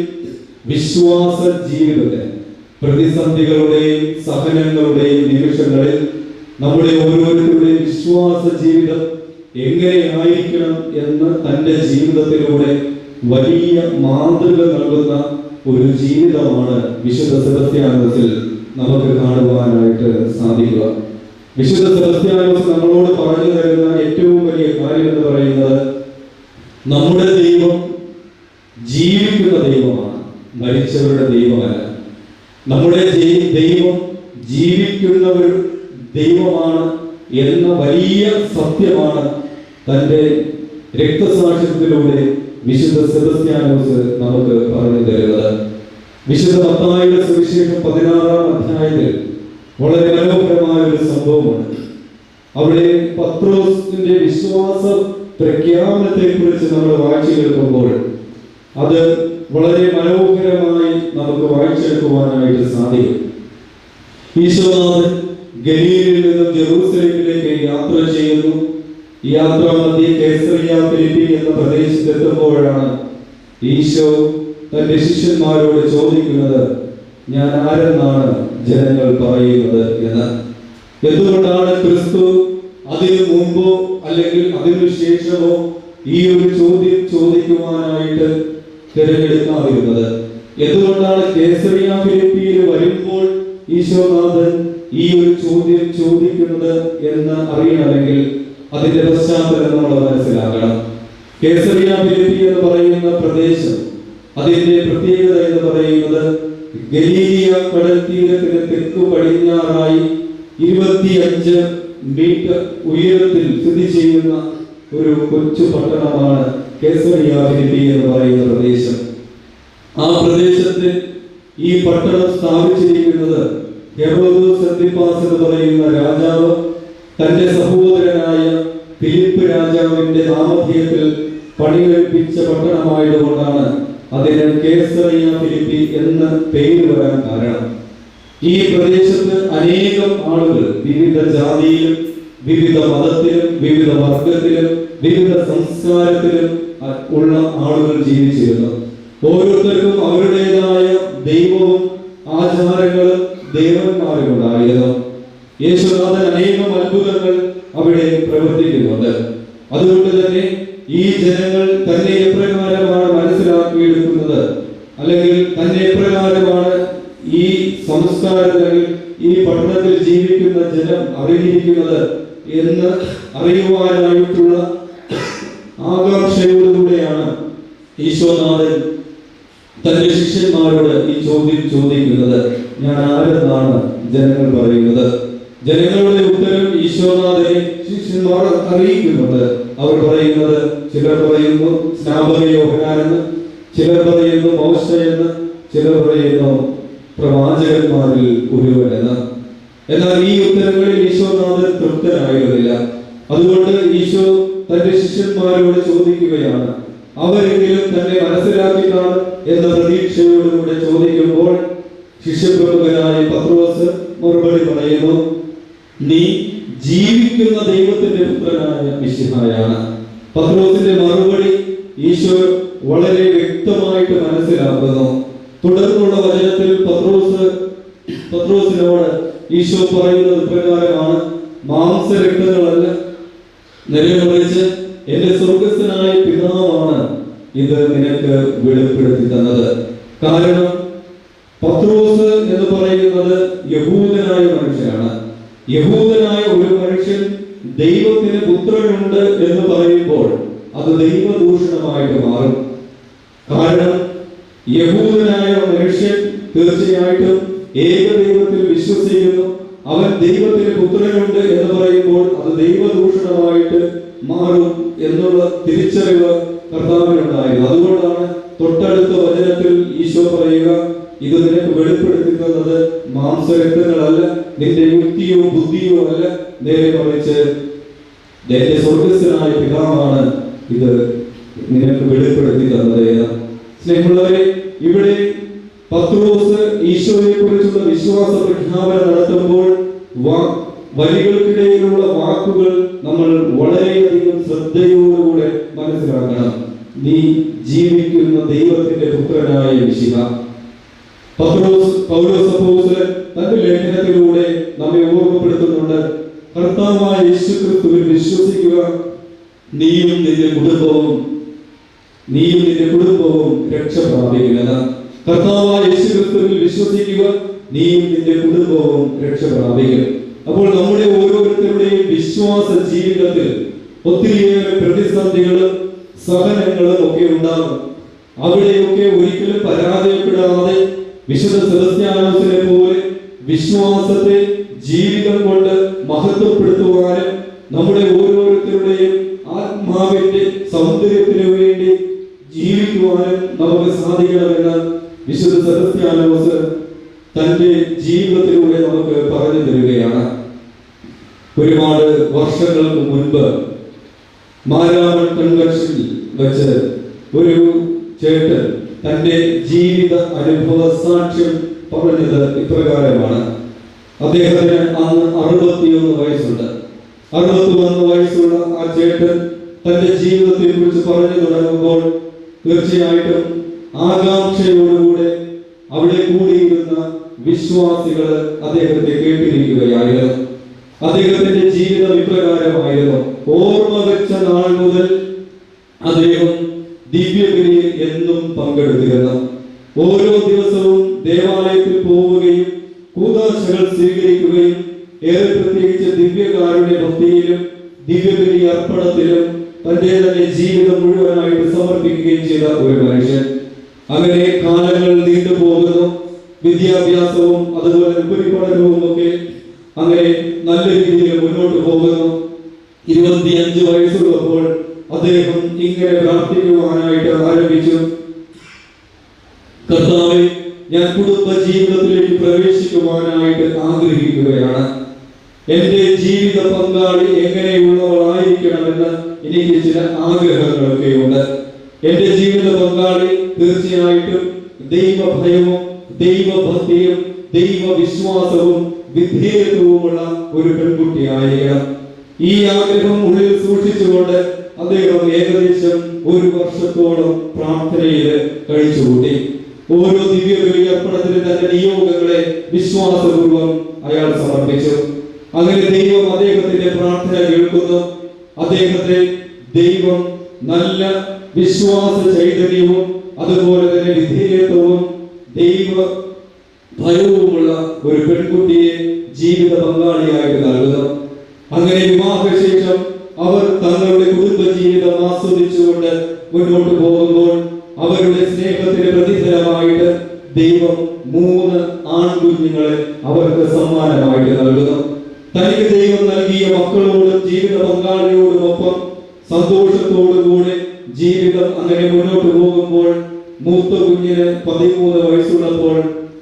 വിശ്വാസ ജീവിതത്തെ പ്രതിസന്ധികളുടെയും സഹനങ്ങളുടെയും നിമിഷങ്ങളിൽ നമ്മുടെ ഓരോരുത്തരുടെയും വിശ്വാസ ജീവിതം എങ്ങനെയായിരിക്കണം എന്ന് തന്റെ ജീവിതത്തിലൂടെ വലിയ മാതൃക നൽകുന്ന ഒരു ജീവിതമാണ് വിശുദ്ധ സെബസ്ത്യാനോസിൽ നമുക്ക് കാണുവാനായിട്ട് സാധിക്കുക. വിശുദ്ധ സെബസ്ത്യാനോസ് നമ്മളോട് പറഞ്ഞു തരുന്ന ഏറ്റവും വലിയ കാര്യം എന്ന് പറയുന്നത്, നമ്മുടെ ദൈവം ജീവിക്കുന്ന ദൈവമാണ്, മരിച്ചവരുടെ ദൈവമല്ല. നമ്മുടെ ദൈവം ജീവിക്കുന്ന ഒരു ദൈവമാണ് എന്ന വലിയ സത്യമാണ് തന്റെ രക്തസാക്ഷിത്വത്തിലൂടെ വിശുദ്ധ സെബസ്ത്യാനോസ് നമുക്ക് പറഞ്ഞു തരുന്നത്. വിശുദ്ധ മത്തായിയുടെ സുവിശേഷം 16-ാം അധ്യായത്തിൽ വളരെ മനോഹരമായ ഒരു സംഭവമാണ്. അവിടെ പത്രോസിന്റെ വിശ്വാസ പ്രഖ്യാപനത്തെ കുറിച്ച് നമ്മൾ വായിച്ചു കേൾക്കുമ്പോൾ അത് വളരെ മനോഹരമായി നമുക്ക് വായിച്ചെടുക്കുവാനായിട്ട് സാധിക്കും. ഈശോനാഥൻ ഗലീലയിൽ നിന്നും ജെറൂസലേമിലേക്ക് യാത്ര ചെയ്യുന്നു. യാത്രാ മധ്യേ കേസറിയ ഫിലിപ്പി എന്ന പ്രദേശത്തെത്തുമ്പോഴാണ് ഈശോ തന്റെ ശിഷ്യന്മാരോട് ചോദിക്കുന്നത്, ഞാൻ ആരെന്നാണ് ജനങ്ങൾ പറയുന്നത് എന്ന്. എന്തുകൊണ്ടാണ് ക്രിസ്തു അതിനു മുമ്പോ അല്ലെങ്കിൽ അതിനു ശേഷമോ ഈ ഒരു ചോദ്യം ചോദിക്കുവാനായിട്ട് തിരഞ്ഞെടുക്കാതിരുന്നത്? എന്തുകൊണ്ടാണ് കേസറിയ ഫിലിപ്പിയിൽ വരുമ്പോൾ ഈശോനാഥൻ ഈ ഒരു ചോദ്യം ചോദിക്കുന്നത് എന്ന് അറിയണമെങ്കിൽ അതിന്റെ പശ്ചാത്തലം നമ്മൾ മനസ്സിലാക്കണം. കേസറിയ ഫിലിപ്പി എന്ന് പറയുന്ന പ്രദേശം, അതിന്റെ പ്രത്യേകത എന്ന് പറയുന്നത് ഗലീലിയ കടൽ തീരത്തിന് തെക്കു പടിഞ്ഞാറായി 25 മീറ്റർ ഉയരത്തിൽ സ്ഥിതി ചെയ്യുന്ന ഒരു കൊച്ചു പട്ടണമാണ് കേസറിയ ഫിലിപ്പി എന്ന് പറയുന്ന പ്രദേശം. ആ പ്രദേശത്ത് ഈ പട്ടണം സ്ഥാപിച്ചിരിക്കുന്നത് ഹെറോദോസ് അന്തിപ്പാസ് എന്ന് പറയുന്ന രാജാവ് തന്റെ സഹോദരനായ ഫിലിപ്പ് രാജാവിന്റെ നാമധേയത്തിൽ പണികഴിപ്പിച്ച പട്ടണമായതുകൊണ്ടാണ് അതിന് കേസറിയ ഫിലിപ്പി എന്ന പേര് വരാൻ കാരണം. ഈ പ്രദേശത്ത് അനേകം ആളുകൾ വിവിധ ജാതിയിലും വിവിധ മതത്തിലും വിവിധ വർഗത്തിലും വിവിധ സംസ്കാരത്തിലും ഉള്ള ആളുകൾ ജീവിച്ചിരുന്നു. ഓരോരുത്തർക്കും അവരുടേതായ ദൈവവും ആചാരങ്ങളും ദേവന്മാരും ഉണ്ടായിരുന്നു. യേശുനാഥൻ അനേകം അത്ഭുതങ്ങൾ അവിടെ പ്രവർത്തിക്കുന്നുണ്ട്. അതുകൊണ്ട് തന്നെ ഈ ജനങ്ങൾ തന്നെ എപ്രകാരമാണ് മനസ്സിലാക്കിയെടുക്കുന്നത്, അല്ലെങ്കിൽ തന്നെ എപ്രകാരമാണ് ഈ സംസ്കാരത്തിൽ ഈ പട്ടണത്തിൽ ജീവിക്കുന്ന ജനം അറിഞ്ഞിരിക്കുന്നത് എന്ന് അറിയുവാനായിട്ടുള്ള ആകാംക്ഷയോടുകൂടെയാണ് ഈശോനാഥൻ തന്റെ ശിഷ്യന്മാരോട് ഈ ചോദ്യം ചോദിക്കുന്നത്. ഞാൻ ആരെന്നാണ് ജനങ്ങൾ പറയുന്നത്? ജനങ്ങളുടെ ഉത്തരം ഈശോനാഥനെ ശിഷ്യന്മാർ അറിയിക്കുന്നുണ്ട്. അവർ പറയുന്നത്, ചിലർ പറയുന്നു സ്നാപക യോഹന്നാനെന്ന്, ചിലർ പറയുന്നു മോശ എന്ന്, ചിലർ പറയുന്നു പ്രവാചകന്മാരിൽ ഒരുവനെന്ന്. എന്നാൽ ഈ ഉത്തരങ്ങളിൽ ഈശോനാഥൻ തൃപ്തനായിരുന്നില്ല. അതുകൊണ്ട് ഈശോ തന്റെ ശിഷ്യന്മാരോട് ചോദിക്കുകയാണ്. അവരെങ്കിലും തന്നെ മനസ്സിലാക്കിയിട്ടാണ് എന്ന പ്രതീക്ഷയോടുകൂടെ ചോദിക്കുമ്പോൾ ശിഷ്യപ്രമുഖനായ പത്രോസ് മറുപടി പറയുന്നു, നീ ജീവിക്കുന്ന ദൈവത്തിന്റെ പുത്രനായ മിശിഹായാണ്. പത്രോസിന്റെ മറുപടി ഈശോ വളരെ വ്യക്തമായിട്ട് മനസ്സിലാക്കുന്നു. തുടർന്നുള്ള വചനത്തിൽ പത്രോസിനോട് ഈശോ പറയുന്നത് പ്രകാരമാണ്, മാംസരക്തങ്ങളല്ല, നേരെ മറിച്ച് എന്റെ സ്വർഗസ്ഥനായ പിതാവാണ് ഇത് നിനക്ക് വെളിപ്പെടുത്തി തന്നത്. കാരണം പത്രോസ് എന്ന് പറയുന്നത് യഹൂദനായ മനുഷ്യനാണ്. യഹൂദനായ ഒരു മനുഷ്യൻ ദൈവത്തിന് പുത്രനുണ്ട് എന്ന് പറയുമ്പോൾ അത് ദൈവദൂഷണമായിട്ട് മാറും. കാരണം യഹൂദനായ മനുഷ്യൻ തീർച്ചയായിട്ടും ഏകദൈവത്തിൽ വിശ്വസിക്കുന്നു. അവൻ ദൈവത്തിന് പുത്രനുണ്ട് എന്ന് പറയുമ്പോൾ അത് ദൈവദൂഷണമായിട്ട് മാറും എന്നുള്ള തിരിച്ചറിവ് കർത്താവിനുണ്ടായിരുന്നു. അതുകൊണ്ടാണ് തൊട്ടടുത്ത വചനത്തിൽ ഈശോ പറയുക, ഇത് നിനക്ക് വെളിപ്പെടുത്തി തന്നത് മാംസരക്തങ്ങളല്ല, നിന്റെ യുക്തിയോ ബുദ്ധിയോ അല്ല, നേരെ മറിച്ച് എന്റെ സ്വർഗസ്ഥനായ പിതാവാണ് ഇത് നിനക്ക് വെളിപ്പെടുത്തി തന്നത്. സ്നേഹമുള്ളവരെ, ഇവിടെ പത്രോസ് ഈശോയെ കുറിച്ചുള്ള വിശ്വാസ പ്രഖ്യാപനം നടത്തുമ്പോൾ വരികൾക്കിടയിലുള്ള വാക്കുകൾ നമ്മൾ വളരെയധികം ശ്രദ്ധയോടുകൂടെ മനസ്സിലാക്കണം. നീ ജീവിക്കുന്ന ദൈവത്തിന്റെ പുത്രനായ മിശിഹ. പൗലോസ് അപ്പോസ്തലൻ തന്റെ ലേഖനത്തിലൂടെ നമ്മെ ഓർമ്മപ്പെടുത്തുന്നുണ്ട്, കർത്താവായ യേശുക്രിസ്തുവിൽ വിശ്വസിക്കുക, നീയും നിന്റെ കുടുംബവും രക്ഷ പ്രാപിക്കുന്നത്. കർത്താവായ യേശുക്രിസ്തുവിൽ വിശ്വസിക്കുക, നീയും നിന്റെ കുടുംബവും രക്ഷ പ്രാപിക്കും. അപ്പോൾ നമ്മുടെ ഓരോരുത്തരുടെയും വിശ്വാസ ജീവിതത്തിൽ ഒത്തിരിയേറെ പ്രതിസന്ധികളും സഹനങ്ങളും ഒക്കെ ഉണ്ടാകും. അവിടെയൊക്കെ ഒരിക്കലും പരാജയപ്പെടാതെ വിശുദ്ധ സെബസ്ത്യാനോസിനെ പോലെ വിശ്വാസത്തെ ജീവിതം കൊണ്ട് മഹത്വപ്പെടുത്തുവാനും നമ്മുടെ ഓരോരുത്തരുടെയും ആത്മാവിന്റെ സൗന്ദര്യത്തിനു വേണ്ടി ജീവിക്കുവാനും നമുക്ക് സാധിക്കണമെന്ന് വിശുദ്ധ സെബസ്ത്യാനോസ് തന്റെ ജീവിതത്തിലൂടെ നമുക്ക് പറഞ്ഞു തരികയാണ്. ഒരുപാട് വർഷങ്ങൾക്ക് മുൻപ് മാരാമൺ കൺവെൻഷനിൽ വെച്ച് ഒരു ചേട്ടൻ തന്റെ ജീവിത അനുഭവ സാക്ഷ്യം പറഞ്ഞത് ഇപ്രകാരമാണ്. അദ്ദേഹത്തിന് അന്ന് 61 വയസ്സുണ്ട്. 61 വയസ്സുള്ള ആ ചേട്ടൻ തന്റെ ജീവിതത്തെ കുറിച്ച് പറഞ്ഞു തുടങ്ങുമ്പോൾ തീർച്ചയായിട്ടും ആകാംക്ഷയോടുകൂടെ അവിടെ കൂടിയിരുന്ന വിശ്വാസികൾ അദ്ദേഹത്തെ കേട്ടിരിക്കുകയായിരുന്നു. അദ്ദേഹത്തിന്റെ ജീവിതം ഇപ്രകാരമായിരുന്നു. ഓർമ്മ വെച്ച നാൾ മുതൽ അദ്ദേഹം ദിവ്യബലിയിൽ എന്നും പങ്കെടുത്തിരുന്നു. ഓരോ ദിവസവും ദേവാലയത്തിൽ പോവുകയും കൂദാശകൾ സ്വീകരിക്കുകയും ഏറെ പ്രത്യേകിച്ച് ദിവ്യകാരുണ്യ ഭക്തിയിലും ദിവ്യബലി അർപ്പണത്തിലും തന്റെ തന്നെ ജീവിതം മുഴുവനായിട്ട് സമർപ്പിക്കുകയും ചെയ്ത ഒരു മനുഷ്യൻ. അങ്ങനെ കാലങ്ങൾ നീണ്ടുപോകുന്നു. വിദ്യാഭ്യാസവും അതുപോലെ ഉപരിപഠനവും ഒക്കെ അങ്ങനെ നല്ല രീതിയിൽ മുന്നോട്ട് പോകുന്നു. 25 വയസ്സുള്ളപ്പോൾ അദ്ദേഹം ഇങ്ങനെ പ്രാർത്ഥിക്കുവാനായിട്ട് ആരംഭിച്ചു. കർത്താവേ, ഞാൻ കുടുംബ ജീവിതത്തിലേക്ക് പ്രവേശിക്കുവാനായിട്ട് ആഗ്രഹിക്കുകയാണ്. എന്റെ ജീവിത പങ്കാളി എങ്ങനെയുള്ളവളായിരിക്കണമെന്ന് എനിക്ക് ചില ആഗ്രഹങ്ങളൊക്കെയുണ്ട്. എന്റെ ജീവിത പങ്കാളി തീർച്ചയായിട്ടും ദൈവഭയവും ദൈവഭക്തിയും ദൈവവിശ്വാസവും വിധേയത്വവുമുള്ള ഒരു പെൺകുട്ടിയായിരിക്കണം. ഈ ആഗ്രഹം ഉള്ളിൽ സൂക്ഷിച്ചുകൊണ്ട് അദ്ദേഹം ഏകദേശം 1 വർഷത്തോളം പ്രാർത്ഥനയിൽ കഴിച്ചുകൂട്ടി. ഓരോ ദിവ്യബലി അർപ്പണത്തിന് തന്റെ നിയോഗങ്ങളെ വിശ്വാസപൂർവ്വം അയാൾ സമർപ്പിച്ചു. അങ്ങനെ ദൈവം അദ്ദേഹത്തിന്റെ പ്രാർത്ഥന കേൾക്കുന്നു. അദ്ദേഹത്തെ ദൈവം നല്ല വിശ്വാസ ചൈതന്യവും അതുപോലെ തന്നെ വിധേയത്വവും ദൈവ ഭയവുമുള്ള ഒരു പെൺകുട്ടിയെ ജീവിത പങ്കാളിയായിട്ട് നൽകുന്നു. അങ്ങനെ വിവാഹശേഷം അവർ തങ്ങളുടെ കുടുംബ ജീവിതം ആസ്വദിച്ചുകൊണ്ട് മുന്നോട്ട് പോകുമ്പോൾ അവരുടെ സ്നേഹത്തിന് പ്രതിഫലമായിട്ട് ദൈവം 3 ആൺകുഞ്ഞുങ്ങളെ അവർക്ക് സമ്മാനമായിട്ട് നൽകുന്നു. തനിക്ക് ദൈവം നൽകിയ മക്കളോടും ജീവിത പങ്കാളിയോടുമൊപ്പം സന്തോഷത്തോടുകൂടി ജീവിതം അങ്ങനെ മുന്നോട്ട് പോകുമ്പോൾ മൂത്ത കുഞ്ഞിന് 13 വയസ്സുള്ളപ്പോൾ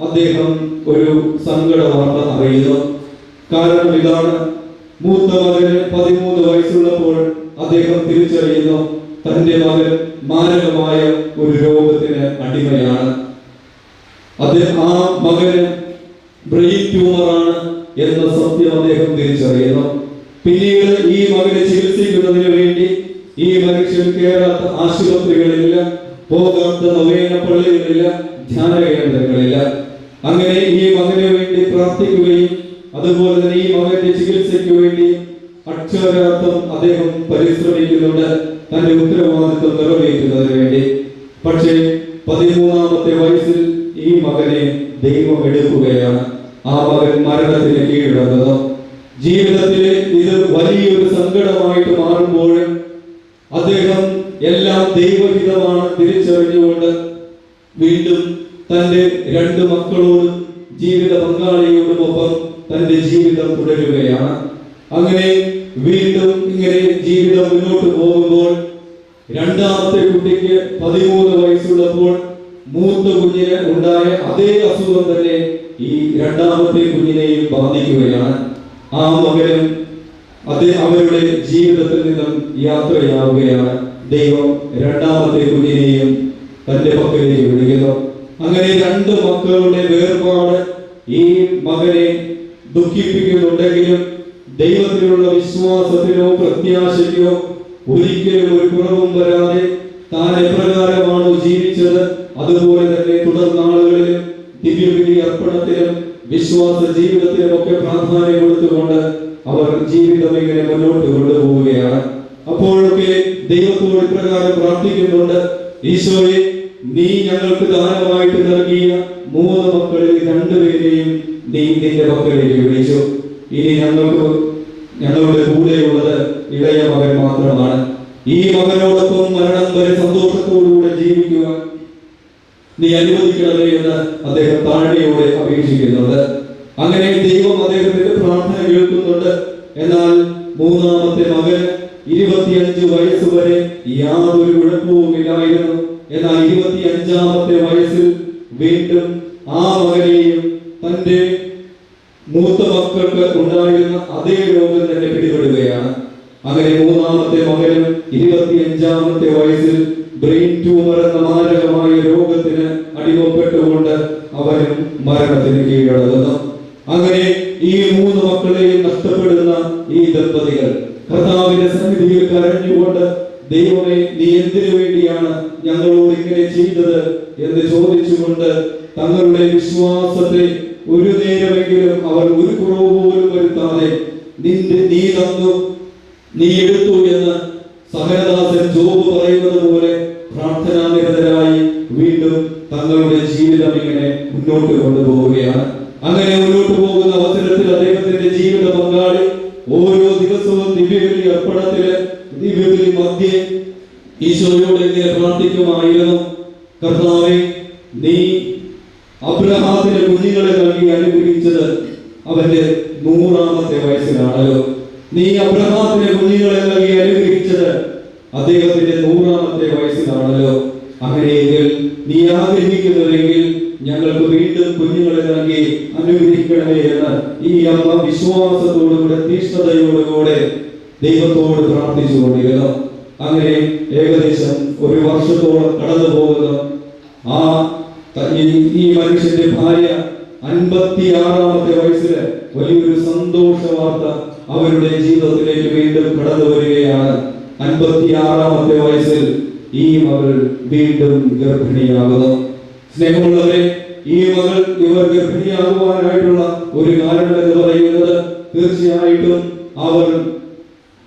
അദ്ദേഹം ഒരു സങ്കട വാർത്ത അറിയുന്നു. കാരണം ഇതാണ്, മൂത്ത മകന് 13 വയസ്സുള്ളപ്പോൾ അദ്ദേഹം തിരിച്ചറിയുന്നു തന്റെ മകൻ മാരകമായ ഒരു രോഗത്തിന് അടിമയാണ്. ആ മകന് ബ്രെയിൻ ട്യൂമറാണ് എന്ന സത്യം അദ്ദേഹം തിരിച്ചറിയുന്നു. പിന്നീട് ഈ മകനെ ചികിത്സിക്കുന്നതിന് വേണ്ടി ഈ മനുഷ്യൻ കേറാത്ത ആശുപത്രികളില്ല, പോകാത്ത നവേന പള്ളികളില്ല, ധ്യാന കേന്ദ്രങ്ങളില്ല. അങ്ങനെ ഈ മകന് വേണ്ടി പ്രാർത്ഥിക്കുകയും അതുപോലെ തന്നെ ഈ മകന്റെ ചികിത്സയ്ക്ക് വേണ്ടി അക്ഷരാർത്ഥം അദ്ദേഹം പരിശ്രമിക്കുന്നുണ്ട്, തന്റെ ഉത്തരവാദിത്വം നിറവേറ്റുന്നതിന് വേണ്ടി. പക്ഷേ 13ാമത്തെ വയസ്സിൽ ഈ മകനെ ദൈവം എടുക്കുകയാണ്. ആ മകൻ മരണത്തിന് കീഴടങ്ങുന്നു. ജീവിതത്തിലെ ഇത് വലിയൊരു സങ്കടമായിട്ട് മാറുമ്പോൾ അദ്ദേഹം എല്ലാം ദൈവഹിതമാണ് തിരിച്ചറിഞ്ഞുകൊണ്ട് വീണ്ടും തന്റെ 2 മക്കളോടും ജീവിത പങ്കാളിയോടുമൊപ്പം തന്റെ ജീവിതം തുടരുകയാണ്. അങ്ങനെ വീണ്ടും ഇങ്ങനെ ജീവിതം മുന്നോട്ട് പോകുമ്പോൾ 2ാമത്തെ കുട്ടിക്ക് 13 വയസ്സുള്ളപ്പോൾ മൂത്ത കുഞ്ഞിന് ഉണ്ടായ അതേ അസുഖം തന്നെ ഈ 2ാമത്തെ കുഞ്ഞിനെയും ബാധിക്കുകയാണ്. ആ മകനും അവരുടെ ജീവിതത്തിൽ നിന്നും യാത്രയാവുകയാണ്. ദൈവം 2ാമത്തെ കുഞ്ഞിനെയും തന്റെ പക്കലേക്ക് വിളിക്കുന്നു. അങ്ങനെ 2 മക്കളുടെ വേർപാട് ഈ മകനെ ദുഃഖിപ്പിക്കുന്നുണ്ടെങ്കിലും ദൈവത്തിലുള്ള വിശ്വാസത്തിനോ പ്രത്യാശയ്ക്കോ ഒരിക്കലും ഒരു കുറവും വരാതെ താൻ എപ്രകാരമാണോ ജീവിച്ചത് അതുപോലെ തന്നെ തുടർന്നാളുകളിൽ ദിവ്യബലി അർപ്പണത്തിനും വിശ്വാസ ജീവിതത്തിനും ഒക്കെ പ്രാധാന്യം കൊടുത്തുകൊണ്ട് അവർ ജീവിതം ഇങ്ങനെ മുന്നോട്ട് കൊണ്ടുപോവുകയാണ്. അപ്പോഴൊക്കെ ദൈവത്തോട് ഇപ്രകാരം പ്രാർത്ഥിക്കുന്നുണ്ട്, ഈശോയെ, നീ ഞങ്ങൾക്ക് ദാനമായിട്ട് നൽകിയ 3 മക്കളിൽ 2 പേരെയും നീ നിന്റെ മക്കളിലേക്ക് വിളിച്ചു. ഇനി ഞങ്ങളുടെ കൂടെയുള്ളത് ഇളയ മകൻ മാത്രമാണ്. ഈ മകനോടൊപ്പം മരണം വരെ സന്തോഷത്തോടുകൂടെ ജീവിക്കുവാൻ നീ അനുവദിക്കണമേ എന്ന് അദ്ദേഹം താഴ്മയോടെ അപേക്ഷിക്കുന്നുണ്ട്. അങ്ങനെ ദൈവം അദ്ദേഹത്തിന്റെ പ്രാർത്ഥന കേൾക്കുന്നുണ്ട്. എന്നാൽ 3ാമത്തെ മകന് 25 വയസ്സ് വരെ യാതൊരു കുഴപ്പവുമില്ലായിരുന്നു. എന്നാൽ 25ാമത്തെ വയസ്സിൽ വീണ്ടും ആ മകനെയും തന്റെ മൂത്ത മക്കൾക്ക് ഉണ്ടായിരുന്ന അതേ രോഗം തന്നെ പിടിപെടുകയാണ്. അങ്ങനെ 3ാമത്തെ മകനും 25ാമത്തെ വയസ്സിൽ ബ്രെയിൻ ട്യൂമർ എന്ന മാരകമായ രോഗത്തിന് അടിമപ്പെട്ടുകൊണ്ട് അവരും മരണത്തിന് കീഴടങ്ങുന്നു. അങ്ങനെ ഈ 3 മക്കളെയും നഷ്ടപ്പെടുന്ന ഈ ദമ്പതികൾ കർത്താവിന്റെ സന്നിധിയിൽ കരഞ്ഞുകൊണ്ട്, ദൈവമേ, നീ എന്തിനു വേണ്ടിയാണ് ഞങ്ങളോട് ഇങ്ങനെ ചെയ്തത് എന്ന് ചോദിച്ചുകൊണ്ട് തങ്ങളുടെ വിശ്വാസത്തെ ഒരു നേരമെങ്കിലും അവർ ഒരു കുറവ് പോലും വരുത്താതെ നീ തന്നു, നീ എടുത്തു എന്ന് സഹനദാസൻ ജോബ് പറയുന്നത് പോലെ പ്രാർത്ഥനാനിരതരായി വീണ്ടും തങ്ങളുടെ ജീവിതം ഇങ്ങനെ മുന്നോട്ട് കൊണ്ടുപോവുകയാണ്. അങ്ങനെ മുന്നോട്ട് പോകുന്ന അവസരത്തിൽ അദ്ദേഹത്തിന്റെ ജീവിത പങ്കാളി ഓരോ ദിവസവും ദിവ്യബലി അർപ്പണത്തില് ദിവ്യബലി മധ്യേ ഈശോയോട് ഇങ്ങനെ പ്രാർത്ഥിക്കുമായിരുന്നു, കർത്താവേ, നീ അബ്രഹാമിന് കുഞ്ഞുങ്ങളെ നൽകി അനുഗ്രഹിച്ചത് അവന്റെ 100ാമത്തെ വയസ്സിലാണല്ലോ. നീ അബ്രഹാമിനെ കുഞ്ഞുങ്ങളെ നൽകി അനുഗ്രഹിച്ചത് അദ്ദേഹത്തിന്റെ 100-ാമത്തെ വയസ്സിലാണല്ലോ. അങ്ങനെയെങ്കിൽ നീ ആഗ്രഹിക്കുന്നുവെങ്കിൽ ഞങ്ങൾക്ക് വീണ്ടും കുഞ്ഞുങ്ങളെ നൽകി അനുഗ്രഹിക്കണമേ എന്ന് ഈ അമ്മ വിശ്വാസത്തോടുകൂടെ തീഷ്ണതയോടുകൂടെ ദൈവത്തോട് പ്രാർത്ഥിച്ചുകൊണ്ടിരുന്നു. അങ്ങനെ ഏകദേശം 1 വർഷത്തോളം കടന്നു പോകുന്നു. ഈ മനുഷ്യന്റെ ഭാര്യ 56-ാമത്തെ വയസ്സിൽ വലിയൊരു സന്തോഷ വാർത്ത അവരുടെ ജീവിതത്തിലേക്ക് വീണ്ടും കടന്നു വരികയാണ്. 56-ാമത്തെ വയസ്സിൽ ഈ മകൾ വീണ്ടും ഗർഭിണിയാകുന്നു. സ്നേഹമുള്ളവരെ, ഇവർ ഗർഭിണിയാകുവാനായിട്ടുള്ള ഒരു കാരണം എന്ന് പറയുന്നത് തീർച്ചയായിട്ടും അവർ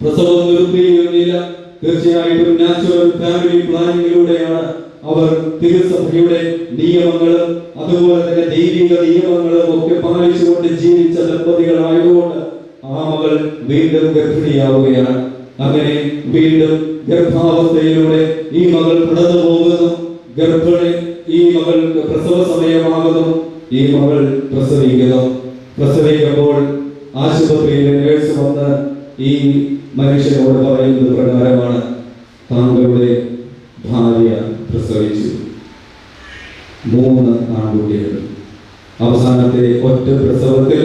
പ്രസവം നിർത്തിയിരുന്നില്ല. തീർച്ചയായിട്ടും നാച്ചുറൽ ഫാമിലി പ്ലാനിങ്ങിലൂടെയാണ് അവർ തിരുസഭയുടെ നിയമങ്ങളും അതുപോലെ തന്നെ ദൈവിക നിയമങ്ങളും ഒക്കെ പാലിച്ചുകൊണ്ട് ജീവിച്ച ദമ്പതികളായതുകൊണ്ട് ആ മകൾ വീണ്ടും ഗർഭിണിയാവുകയാണ്. അങ്ങനെ വീണ്ടും ഗർഭാവസ്ഥയിലൂടെ ഈ മകൾ കടന്നു പോകുന്നു. ഈ മകൾക്ക് പ്രസവ സമയമാകുന്നു. ഈ മകൾ പ്രസവിക്കുമ്പോൾ ആശുപത്രിയിലെ നേഴ്സ് വന്ന് ഈ മനുഷ്യനോട് പറയുന്നത് പ്രകാരമാണ്, താങ്കളുടെ ഭാര്യ പ്രസവിച്ചു 3 ആൺകുട്ടികൾ. അവസാനത്തെ ഒറ്റ പ്രസവത്തിൽ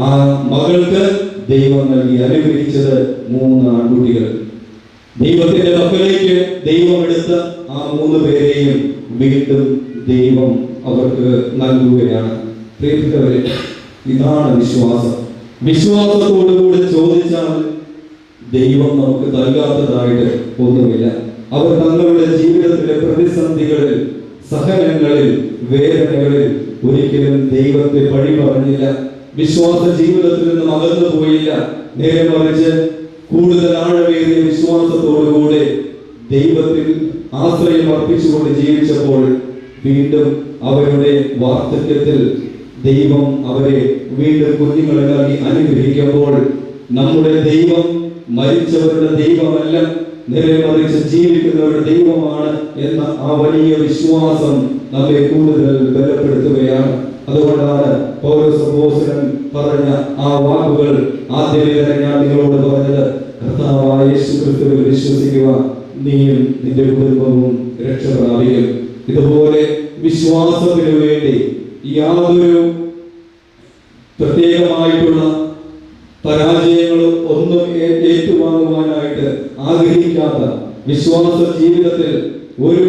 ആ മകൾക്ക് ദൈവം നൽകി അനുഗ്രഹിച്ചത് 3 ആൺകുട്ടികൾ. ദൈവത്തിന്റെ മക്കളിലേക്ക് ദൈവം എടുത്ത ആ 3 പേരെയും വീണ്ടും ദൈവം അവർക്ക് നൽകുകയാണ്. പ്രിയപ്പെട്ടവരെ, ഇതാണ് വിശ്വാസം. വിശ്വാസത്തോടുകൂടി ചോദിച്ചാൽ ദൈവം നമുക്ക് നൽകാത്തതായിട്ട് ഒന്നുമില്ല. അവർ തങ്ങളുടെ ജീവിതത്തിലെ പ്രതിസന്ധികളിൽ, സഹനങ്ങളിൽ, വേദനകളിൽ ഒരിക്കലും ദൈവത്തെ പഴി പറഞ്ഞില്ല. വിശ്വാസ ജീവിതത്തിൽ നിന്നും അകന്നു പോയില്ല. നേരെ മറിച്ച് കൂടുതൽ ആഴമേറിയ വിശ്വാസത്തോടുകൂടെ ദൈവത്തിൽ ആശ്രയം അർപ്പിച്ചുകൊണ്ട് ജീവിച്ചപ്പോൾ വീണ്ടും അവരുടെ വാർദ്ധക്യത്തിൽ ദൈവം അവരെ വീണ്ടും കുഞ്ഞുങ്ങളെ നൽകി അനുഗ്രഹിക്കുമ്പോൾ നമ്മുടെ ദൈവം മരിച്ചവരുടെ ദൈവമല്ല, നേരെ മറിച്ച് ജീവിക്കുന്നവരുടെ ദൈവമാണ് എന്ന ആ വലിയ വിശ്വാസം നമ്മെ കൂടുതൽ ബലപ്പെടുത്തുകയാണ്. അതുകൊണ്ടാണ് പൗലോസ് അപ്പോസ്തലൻ പറഞ്ഞ ആ വാക്കുകൾ ആദ്യമേ തന്നെ ഞാൻ നിങ്ങളോട് പറഞ്ഞത്, കർത്താവായ യേശുക്രിസ്തുവിൽ വിശ്വസിക്കുക, നീയും നിന്റെ കുടുംബവും രക്ഷ പ്രാപിക്കും. ഇതുപോലെ വിശ്വാസത്തിനു വേണ്ടി യാതൊരു പ്രത്യേകമായിട്ടുള്ള പരാജയങ്ങളും ഒന്നും ഏറ്റുവാങ്ങുവാനായിട്ട് ആഗ്രഹിക്കാത്ത, വിശ്വാസ ജീവിതത്തിൽ ഒരു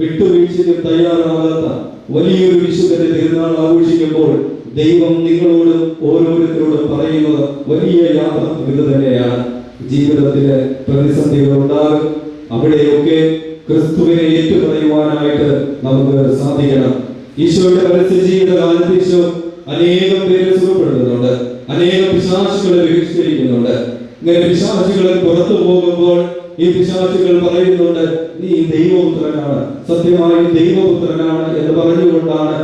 വിട്ടുവീഴ്ചയ്ക്കും തയ്യാറാകാത്ത വലിയൊരു വിശുദ്ധന്റെ തിരുനാൾ ആഘോഷിക്കുമ്പോൾ ദൈവം നിങ്ങളോടും ഓരോരുത്തരോടും പറയുന്നത് വലിയ യാഥാർത്ഥ്യം ഇത് തന്നെയാണ്. ജീവിതത്തിലെ പ്രതിസന്ധികൾ ഉണ്ടാകും. അവിടെയൊക്കെ ക്രിസ്തുവിനെ ഏറ്റുപറയുവാനായിട്ട് നമുക്ക് സാധിക്കണം. ഈശോയുടെ പരസ്യ ജീവിത കാലത്ത് അനേകം പേരെ സുഖപ്പെടുത്തുന്നുണ്ട്, അനേകം പിശാചുകളെ ബഹിഷ്കരിക്കുന്നുണ്ട്. ഇങ്ങനെ പിശാചുകൾ പുറത്തു പോകുമ്പോൾ ഈ പിശാചുകൾ പറയുന്നുണ്ട്, നീ ദൈവപുത്രനാണ്, സത്യമായും ദൈവപുത്രനാണ് എന്ന് പറഞ്ഞുകൊണ്ടാണ്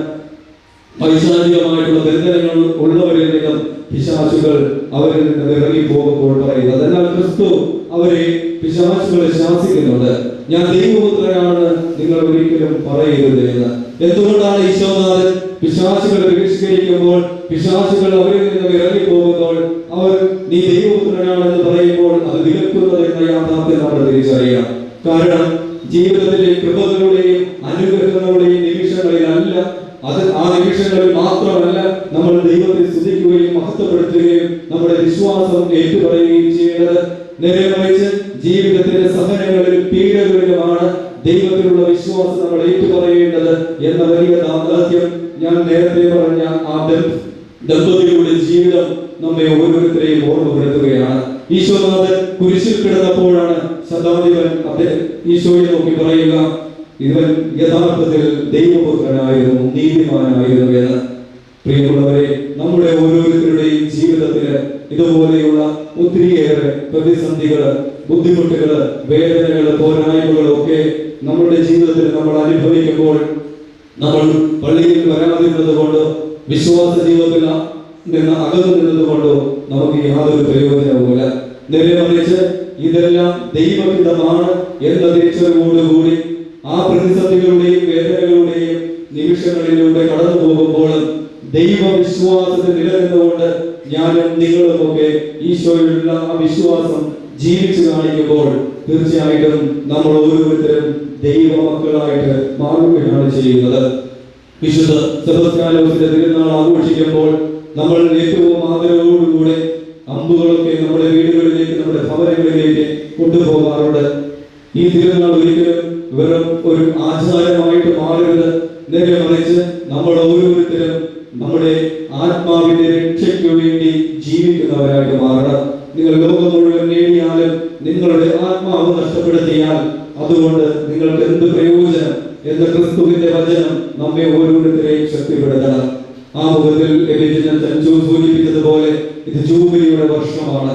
പൈശാചികമായിട്ടുള്ള ബന്ധനങ്ങൾ ഉള്ളവരിൽ നിന്നും പിശാചുകൾ അവരിൽ നിന്ന് ഇറങ്ങി പോകുമ്പോൾ പറയുന്നത്. എന്നാൽ ക്രിസ്തു അവരെ പിശാചുകളെ ശാസിക്കുന്നുണ്ട്, ഞാൻ ദൈവപുത്രനാണ് നിങ്ങൾ ഒരിക്കലും പറയരുത് എന്ന്. എന്തുകൊണ്ടാണ് ഈശോനാഥൻ പിശാചുകളെ ബഹിഷ്കരിക്കുമ്പോൾ, പിശാചുകൾ അവരിൽ നിന്ന് ഇറങ്ങി പോകുമ്പോൾ അവർ നീ ദൈവപുത്രനാണെന്ന് പറയുമ്പോൾ അത് വിലക്കുന്നത് എന്ന യാഥാർത്ഥ്യം നമ്മൾ തിരിച്ചറിയണം. കാരണം ജീവിതത്തിലെ കൃപകളുടെയും അനുഗ്രഹങ്ങളുടെയും നിമിഷങ്ങളിലല്ല, അത് ആ നിമിഷങ്ങളിൽ മാത്രമല്ല നമ്മൾ ദൈവത്തെ സ്തുതിക്കുകയും മഹത്വപ്പെടുത്തുകയും നമ്മുടെ വിശ്വാസം ഏറ്റുപറയുകയും ചെയ്യേണ്ടത്. നേരെ മറിച്ച് ജീവിതത്തിന്റെ സഹനങ്ങളിൽ, പീഡകളിലുമാണ് ദൈവത്തിലുള്ള വിശ്വാസം നമ്മൾ ഏറ്റുപറയേണ്ടത് എന്ന വലിയ യാഥാർത്ഥ്യം ഞാൻ നേരത്തെ പറഞ്ഞ ആ ദമ്പതികളുടെ ജീവിതം നമ്മെ ഓരോരുത്തരെയും ഓർമ്മപ്പെടുത്തുകയാണ്. ഈശോനാഥൻ കുരിശിൽ കിടന്നപ്പോഴാണ് ശതാധിപൻ ഈശോയെ നോക്കി പറയുക, ഇവൻ യഥാർത്ഥത്തിൽ ദൈവപുത്രനായിരുന്നു, നീതിമാനായിരുന്നു എന്ന്. പ്രിയമുള്ളവരെ, നമ്മുടെ ഓരോരുത്തരുടെയും ജീവിതത്തില് ഇതുപോലെയുള്ള ഒത്തിരിയേറെ പ്രതിസന്ധികള്, ബുദ്ധിമുട്ടുകള്, വേദനകള്, പോരായ്മകള് ഒക്കെ നമ്മുടെ ജീവിതത്തിൽ നമ്മൾ അനുഭവിക്കുമ്പോൾ നമ്മൾ പള്ളിയിൽ വരാതിരുന്നത് കൊണ്ടോ വിശ്വാസ ജീവിതത്തിൽ നിന്ന് അകന്നു നിന്നത് കൊണ്ടോ നമുക്ക് യാതൊരു പ്രയോജനവുമില്ല. നേരെ മറിച്ച് ഇതെല്ലാം ദൈവഹിതമാണ് എന്ന തിരിച്ചറിവോടുകൂടി ആ പ്രതിസന്ധികളുടെയും വേദനകളുടെയും നിമിഷങ്ങളിലൂടെ കടന്നു പോകുമ്പോൾ ദൈവവിശ്വാസത്തിൽ നിലനിന്നുകൊണ്ട് ഞാനും നിങ്ങളുമൊക്കെ ഈശോയിലുള്ള ആ വിശ്വാസം ജീവിച്ചു കാണിക്കുമ്പോൾ തീർച്ചയായിട്ടും നമ്മൾ ഓരോരുത്തരും ദൈവമക്കളായിട്ട് മാറുകയാണ് ചെയ്യുന്നത്. വിശുദ്ധ സെബസ്ത്യാനോസിന്റെ തിരുനാൾ ആഘോഷിക്കുമ്പോൾ നമ്മൾ ഏറ്റവും ആദരവോടുകൂടെ അമ്പുകളൊക്കെ നമ്മുടെ വീടുകളിലേക്ക്, നമ്മുടെ ഭവനങ്ങളിലേക്ക് കൊണ്ടുപോകാറുണ്ട്. ഈ തിരുനാൾ ഒരിക്കലും വെറും ഒരു ആചാരമായിട്ട് മാറരുത്. നേരെ മറിച്ച് നമ്മൾ ഓരോരുത്തരും നമ്മുടെ ആത്മാവിന്റെ രക്ഷയ്ക്ക് വേണ്ടി ജീവിക്കുന്നവരായിട്ട് മാറണം. നിങ്ങൾ ലോകം മുഴുവൻ നേടിയാലും നിങ്ങളുടെ ആത്മാവ് നഷ്ടപ്പെടുത്തിയാൽ അതുകൊണ്ട് നിങ്ങൾക്ക് എന്ത് പ്രയോജനം എന്ന ക്രിസ്തുവിന്റെ വചനം നമ്മെ ഓരോരുത്തരെയും ശക്തിപ്പെടുത്തണം. ആ മുഖത്തിൽ സൂചിപ്പിച്ചതുപോലെ ഇത് ജൂബിലിയുടെ വർഷമാണ്.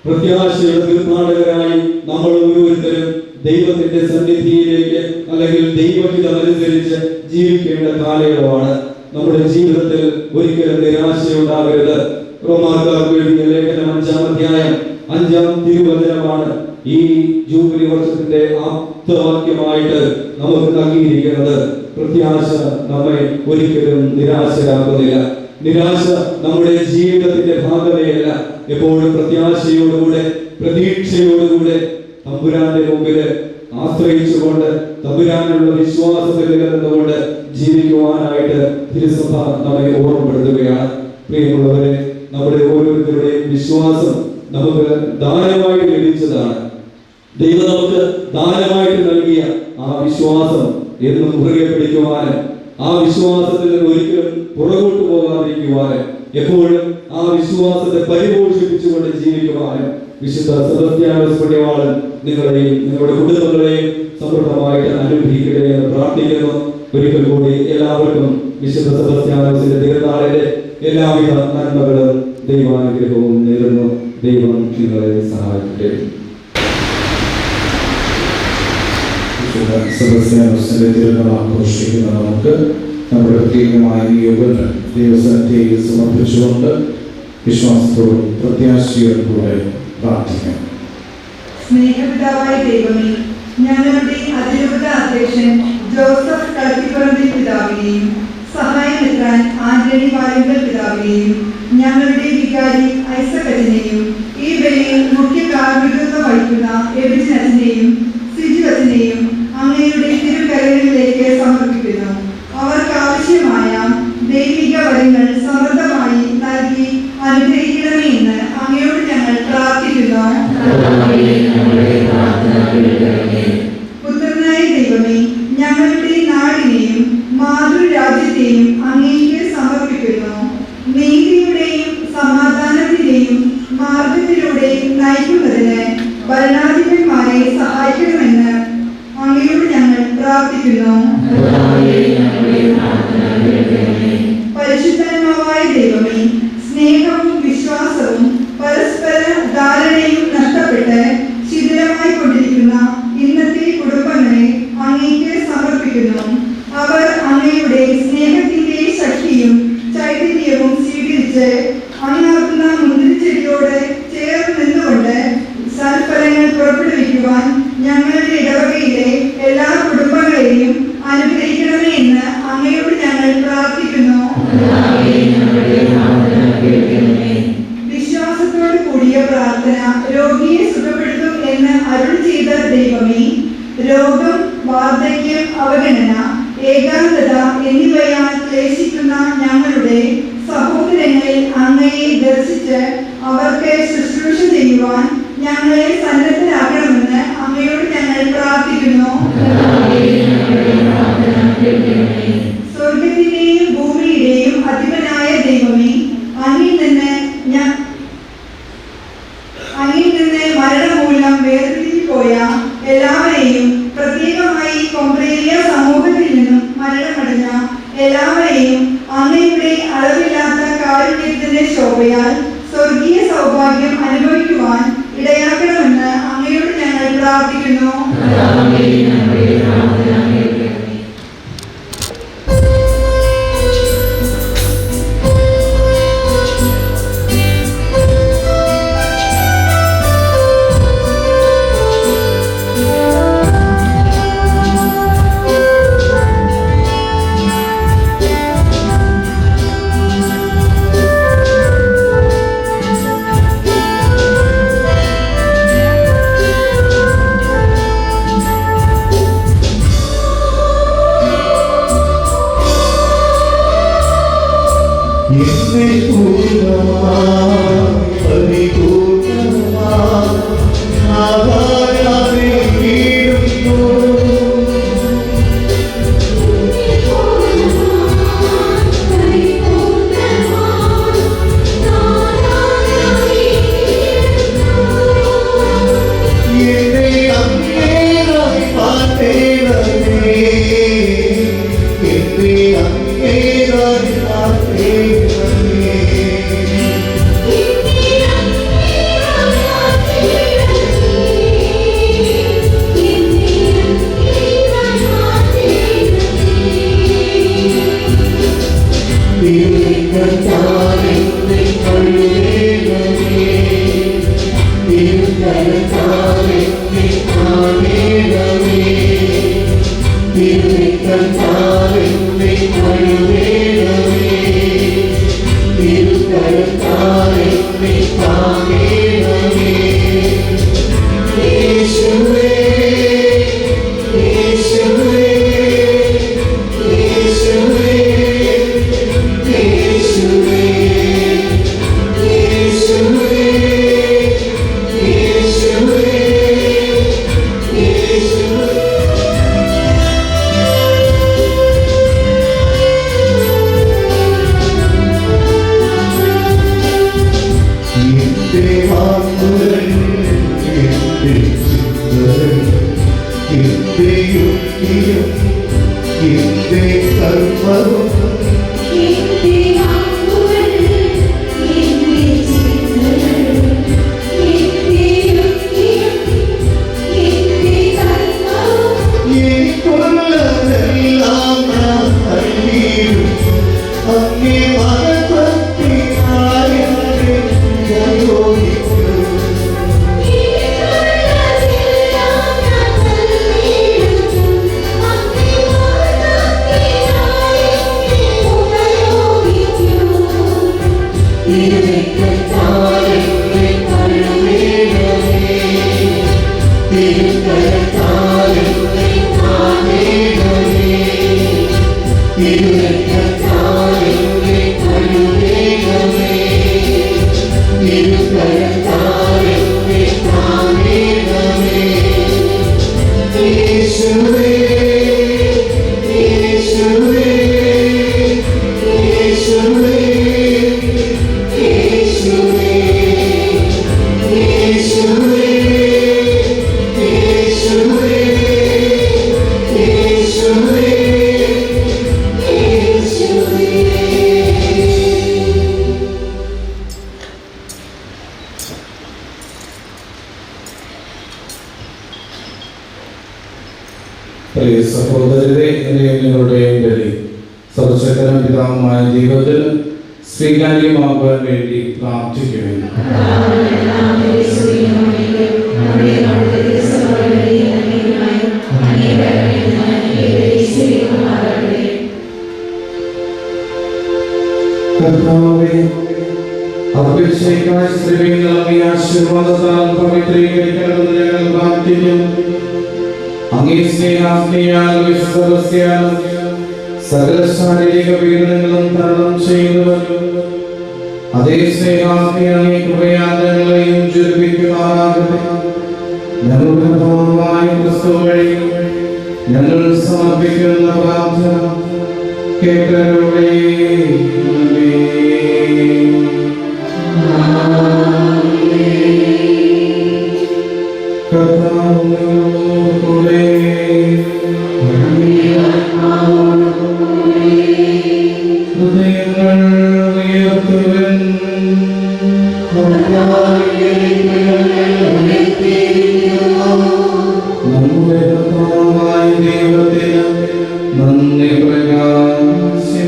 പ്രത്യാശയുടെ തീർത്ഥാടകരായി നമ്മൾ ഓരോരുത്തരും ദൈവത്തിന്റെ സന്നിധിയിലേക്ക് അല്ലെങ്കിൽ ദൈവഹിതമനുസരിച്ച് ജീവിക്കേണ്ട കാലയളവാണ്. നമ്മുടെ ജീവിതത്തിൽ ഒരിക്കലും നിരാശയുണ്ടാകരുത്. റോമാക്കാർക്ക് എഴുതിയ ലേഖനം 5-ാം അധ്യായം 5-ാം തിരുവചനമാണ് ഈ ജൂബിലി വർഷത്തിന്റെ ആപ്തവാക്യമായിട്ട് നമുക്ക് നൽകിയിരിക്കുന്നത്. പ്രത്യാശ നമ്മെ ഒരിക്കലും നിരാശരാക്കുന്നില്ല. നിരാശ നമ്മുടെ ജീവിതത്തിന്റെ ഭാഗമേയല്ല. എപ്പോഴും പ്രത്യാശയോടുകൂടെ, പ്രതീക്ഷയോടുകൂടെ തമ്പുരാന്റെ മുമ്പില് ആശ്രയിച്ചുകൊണ്ട് തമ്പുരാനുള്ള വിശ്വാസത്തിൽ നിലനിന്നുകൊണ്ട് ജീവിക്കുവാനായിട്ട് തിരുസഭ നമ്മെ ഓർമ്മപ്പെടുത്തുകയാണ്. പ്രിയമുള്ളവരെ, നമ്മുടെ ഓരോരുത്തരുടെയും വിശ്വാസം നമുക്ക് ദാനമായിട്ട് ലഭിച്ചതാണ്. ദൈവം നമുക്ക് ദാനമായിട്ട് നൽകിയ ആ വിശ്വാസം എന്നും മുറുകെ പിടിക്കുവാനും ആ വിശ്വാസത്തിൽ നിന്ന് ഒരിക്കലും പുറകോട്ട് പോകാതിരിക്കുവാനും എപ്പോഴും ആ വിശ്വാസത്തെ പരിപോഷിപ്പിച്ചുകൊണ്ട് ജീവിക്കുവാനും വിശുദ്ധ സെബസ്ത്യാനോസ് പുണ്യവാളൻ നിങ്ങളെയും നിങ്ങളുടെ കുടുംബങ്ങളെയും സമൃദ്ധമായിട്ട് അനുഗ്രഹിക്കട്ടെ എന്ന് പ്രാർത്ഥിക്കുന്നു. ഒരിക്കൽ കൂടി എല്ലാവർക്കും വിശുദ്ധ സെബസ്ത്യാനോസിന്റെ തിരുനാളിന്റെ എല്ലാവിധ നന്മകളും ദൈവാനുഗ്രഹവും നേരുന്നു. ദൈവം നിങ്ങളെ സഹായിക്കട്ടെ. സെബസ്ത്യാനോസിന്റെ തിരുനാൾ ആഘോഷിക്കുന്ന നമുക്ക് നമ്മുടെ പ്രത്യേകമായ യോഗങ്ങൾ ദൈവസന്നിധിയിൽ സമർപ്പിച്ചുകൊണ്ട് വിശ്വാസത്തോടും പ്രത്യാശയോടും കൂടെ പ്രാർത്ഥിക്കാം. സ്നേഹപിതാവായ ദൈവമേ, ഞങ്ങളുടെ അതിരൂപത അധ്യക്ഷൻ ജോസഫ് കളത്തിപ്പറമ്പിൽ പിതാവിനെയും സഹായമെത്രാൻ ആന്റണി വാലുങ്കൽ പിതാവിനെയും ഞങ്ങളുടെ വികാരി ഐസക് അച്ഛനെയും ഈ ബലിയിൽ മുഖ്യ കാർമ്മികത്വം വഹിക്കുന്ന എബിജൻ അച്ഛനെയും സിജു അച്ഛനെയും അങ്ങയുടെ തിരുക്കരങ്ങളിലേക്ക് സമർപ്പിക്കുന്നു. അവർക്ക് ആവശ്യമായ ദൈവിക വരങ്ങൾ സമൃദ്ധമായി നൽകി അനുഗ്രഹിക്കണമേ എന്ന് അങ്ങയോട് ഞങ്ങൾ പ്രാർത്ഥിക്കുന്നു. പുത്രനായ ദൈവമേ, ഞങ്ങളുടെ നാടിനെയും മാതൃരാജ്യത്തെയും അങ്ങേക്ക് സമർപ്പിക്കുന്നു. നീതിയുടെയും സമാധാനത്തിന്റെയും മാർഗത്തിലൂടെ നയിക്കുന്നതിന് ഭരണാധിപന്മാരെ സഹായിക്കണമെന്ന് അങ്ങയോട് ഞങ്ങൾ പ്രാർത്ഥിക്കുന്നു. പരിശുദ്ധാത്മാവായ ദൈവമേ, സ്നേഹവും വിശ്വാസവും പരസ്പര ധാരണയും നഷ്ടപ്പെട്ട് ശിഥിലമായി കൊണ്ടിരിക്കുന്ന ഇന്നത്തെ കുടുംബങ്ങളെ അങ്ങേക്ക് സമർപ്പിക്കുന്നു. അവർ അങ്ങയുടെ സ്നേഹത്തിന്റെ ശക്തിയും ചൈതന്യവും സ്വീകരിച്ച് അങ്ങാക്കുന്ന മുന്തിരിച്ചെടിയോട് ചേർന്ന് നിന്നുകൊണ്ട് സൽഫലങ്ങൾ പുറപ്പെടുവിക്കുവാൻ ഞങ്ങളുടെ ഇടവകയിലെ എല്ലാ കുടുംബങ്ങളെയും അനുഗ്രഹിക്കണമേ എന്ന് അങ്ങയോട് ഞങ്ങൾ പ്രാർത്ഥിക്കുന്നു. വിശ്വാസത്തോട് കൂടിയ പ്രാർത്ഥന രോഗിയെ സുഖപ്പെടുത്തും എന്ന് അരുൾ ചെയ്ത ദൈവമേ, രോഗം, വാർദ്ധക്യം, അവഗണന, ഏകാന്തത എന്നിവയാൽ ക്ലേശിക്കുന്ന ഞങ്ങളുടെ സഹോദരങ്ങളിൽ അങ്ങയെ ദർശിച്ച് അവർക്ക് ശുശ്രൂഷ ചെയ്യുവാൻ ഞങ്ങളെ സന്നദ്ധരാക്കണമെന്ന് അങ്ങയോട് ഞങ്ങൾ പ്രാർത്ഥിക്കുന്നു. സ്വർഗത്തിന്റെയും ഭൂമിയുടെയും അധിപനായ ദൈവമേ, അങ്ങിൽ നിന്ന് മരണം മൂലം വേർതിരിഞ്ഞു പോയ എല്ലാവരെയും, പ്രത്യേകമായി കൊമ്പ്രേലിയ സമൂഹത്തിൽ നിന്നും മരണമടഞ്ഞ എല്ലാവരെയും അങ്ങയുടെ അളവില്ലാത്ത കാരുണ്യത്തിന്റെ ശോഭയാൽ സ്വർഗീയ സൗഭാഗ്യം അനുഭവിക്കുവാൻ ഇടയാക്കണമെന്ന് അങ്ങയോട് ഞങ്ങൾ പ്രാർത്ഥിക്കുന്നു. എന്നെ പൂർണ്ണമായി പരിപൂർണ്ണമായി ആകാരാതെ വീഴുന്നു. എന്നെ അങ്ങേരായി മാറ്റേണമേ, എന്നെ അങ്ങേരായി മാറ്റേണമേ. തിരുക്കരത്താലെന്നെ കഴുകേണമേ, തിരുക്കരത്താലെന്നെ കാണേണമേ, തിരുക്കരത്താലെന്നെ കഴുകേണമേ, തിരുക്കരത്താലെന്നെ കാണേണമേ. യേശുവേ, യേശുവേ, യേശുവേ, യേശുവേ, യേശുവേ, യേശുവേ, യേശുവേ. എന്റെ വാക്കുകൾ, എന്റെ ചിന്തകൾ, എന്റെ യുക്തിയും എന്റെ കർമ്മവും എനിക്കുള്ളതെല്ലാം ഞാൻ തള്ളിയിടും. അങ്ങേ മഹത്വത്തിനായി എന്നെ ഉപയോഗിക്കും. തിരുക്കരത്താലെന്നെ കഴുകേണമേ, തിരുക്കരത്താലെന്നെ കാണേണമേ, തിരുക്കരത്താലെന്നെ കഴുകേണമേ, തിരുക്കരത്താലെന്നെ കാണേണമേ. യേശുവേ, യേശുവേ, യേശുവേ, യേശുവേ, യേശുവേ, യേശുവേ, യേശുവേ, യേശുവേ. പ്രിയ സഹോദരരെ, നിങ്ങളുടെയും ബലി സർവശക്തനും പിതാവുമായ ദൈവത്തിന് സ്വീകാര്യമാകുവാൻ വേണ്ടി പ്രാർത്ഥിക്കുന്നു. കർത്താവേ, അഭിഷേകായ സ്ത്രീകളുടെ ആശീർവാദത്താൽ പവിത്രീകരിക്കണമെന്ന് ഞങ്ങൾ പ്രാർത്ഥിക്കുന്നു. അങ്ങേ സ്നേഹാഗ്നിയാൽ വിശ്വസ്തയാലും സകല ശാരീരിക പീഡനങ്ങളും തരണം ചെയ്യുന്നവരും അതേ സ്നേഹാഗ്നിയായി കൃപയാൽ ഞങ്ങളെയും ജ്വലിപ്പിക്കുമാറാകട്ടെ. ഞങ്ങളുടെ കർത്താവായ ക്രിസ്തു വഴി ഞങ്ങൾ സമർപ്പിക്കുന്ന പ്രാർത്ഥന കേട്ടരുളേ. കർത്താവേ, ഹൃദയങ്ങൾ ഉയർത്തുവിൻ. നമ്മുടെ കർത്താവായ ദൈവത്തിന് നന്ദി പ്രകാശിപ്പിക്കാം.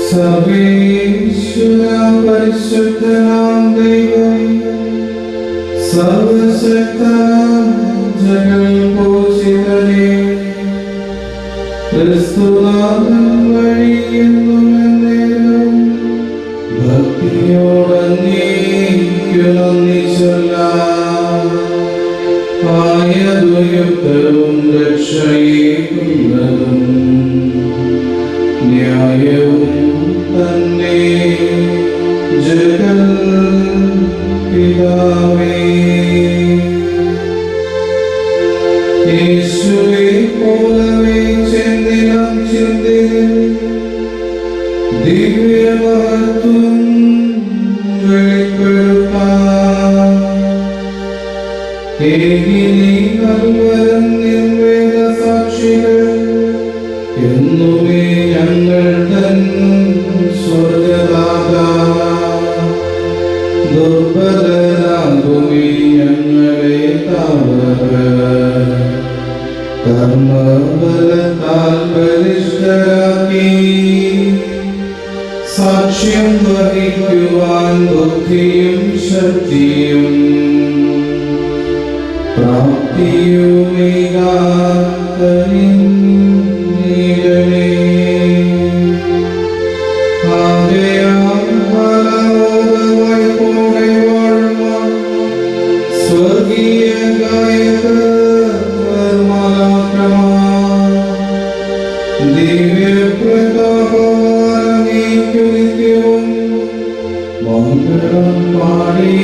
സർവേശ്വരാം പരിശുദ്ധനാം ദൈവം, സർവശക്തനാം ജഗൽപോഷിതനേ, ക്രിസ്തുനാഥൻ വഴി എന്നും എന്നേരം ഭക്തിയോടെ നന്ദി ചൊല്ലാം. പിതാവേ. യേശുവേ പോലവേ ചെന്തിനം ചിന്തിനും ദിവ്യമഹത്വം വെളിപ്പെടുത്താൻ ഏകിനി നൽവരം നിർവേദസാക്ഷികൾ എന്നുമേ ഞങ്ങൾ തൻ സ്വർഗദാതാവ ദുർബലരാകുമേ ഞങ്ങളെ താവക കർമ്മബലത്താൽ ബലിഷ്ഠരാക്കി സാക്ഷ്യം വഹിക്കുവാൻ ബുദ്ധിയും ശക്തിയും പ്രാപ്തിയുമേകാത്തനിന്നീടണേ. ആകയാൽ ഫലമോദവൈപ്പോടെ വാഴുവാൻ സ്വർഗീയ ഗായകർമാലാക്രമാൻ ദിവ്യപ്രതാപവാനീക്കുനിത്യവും മംഗളം പാടി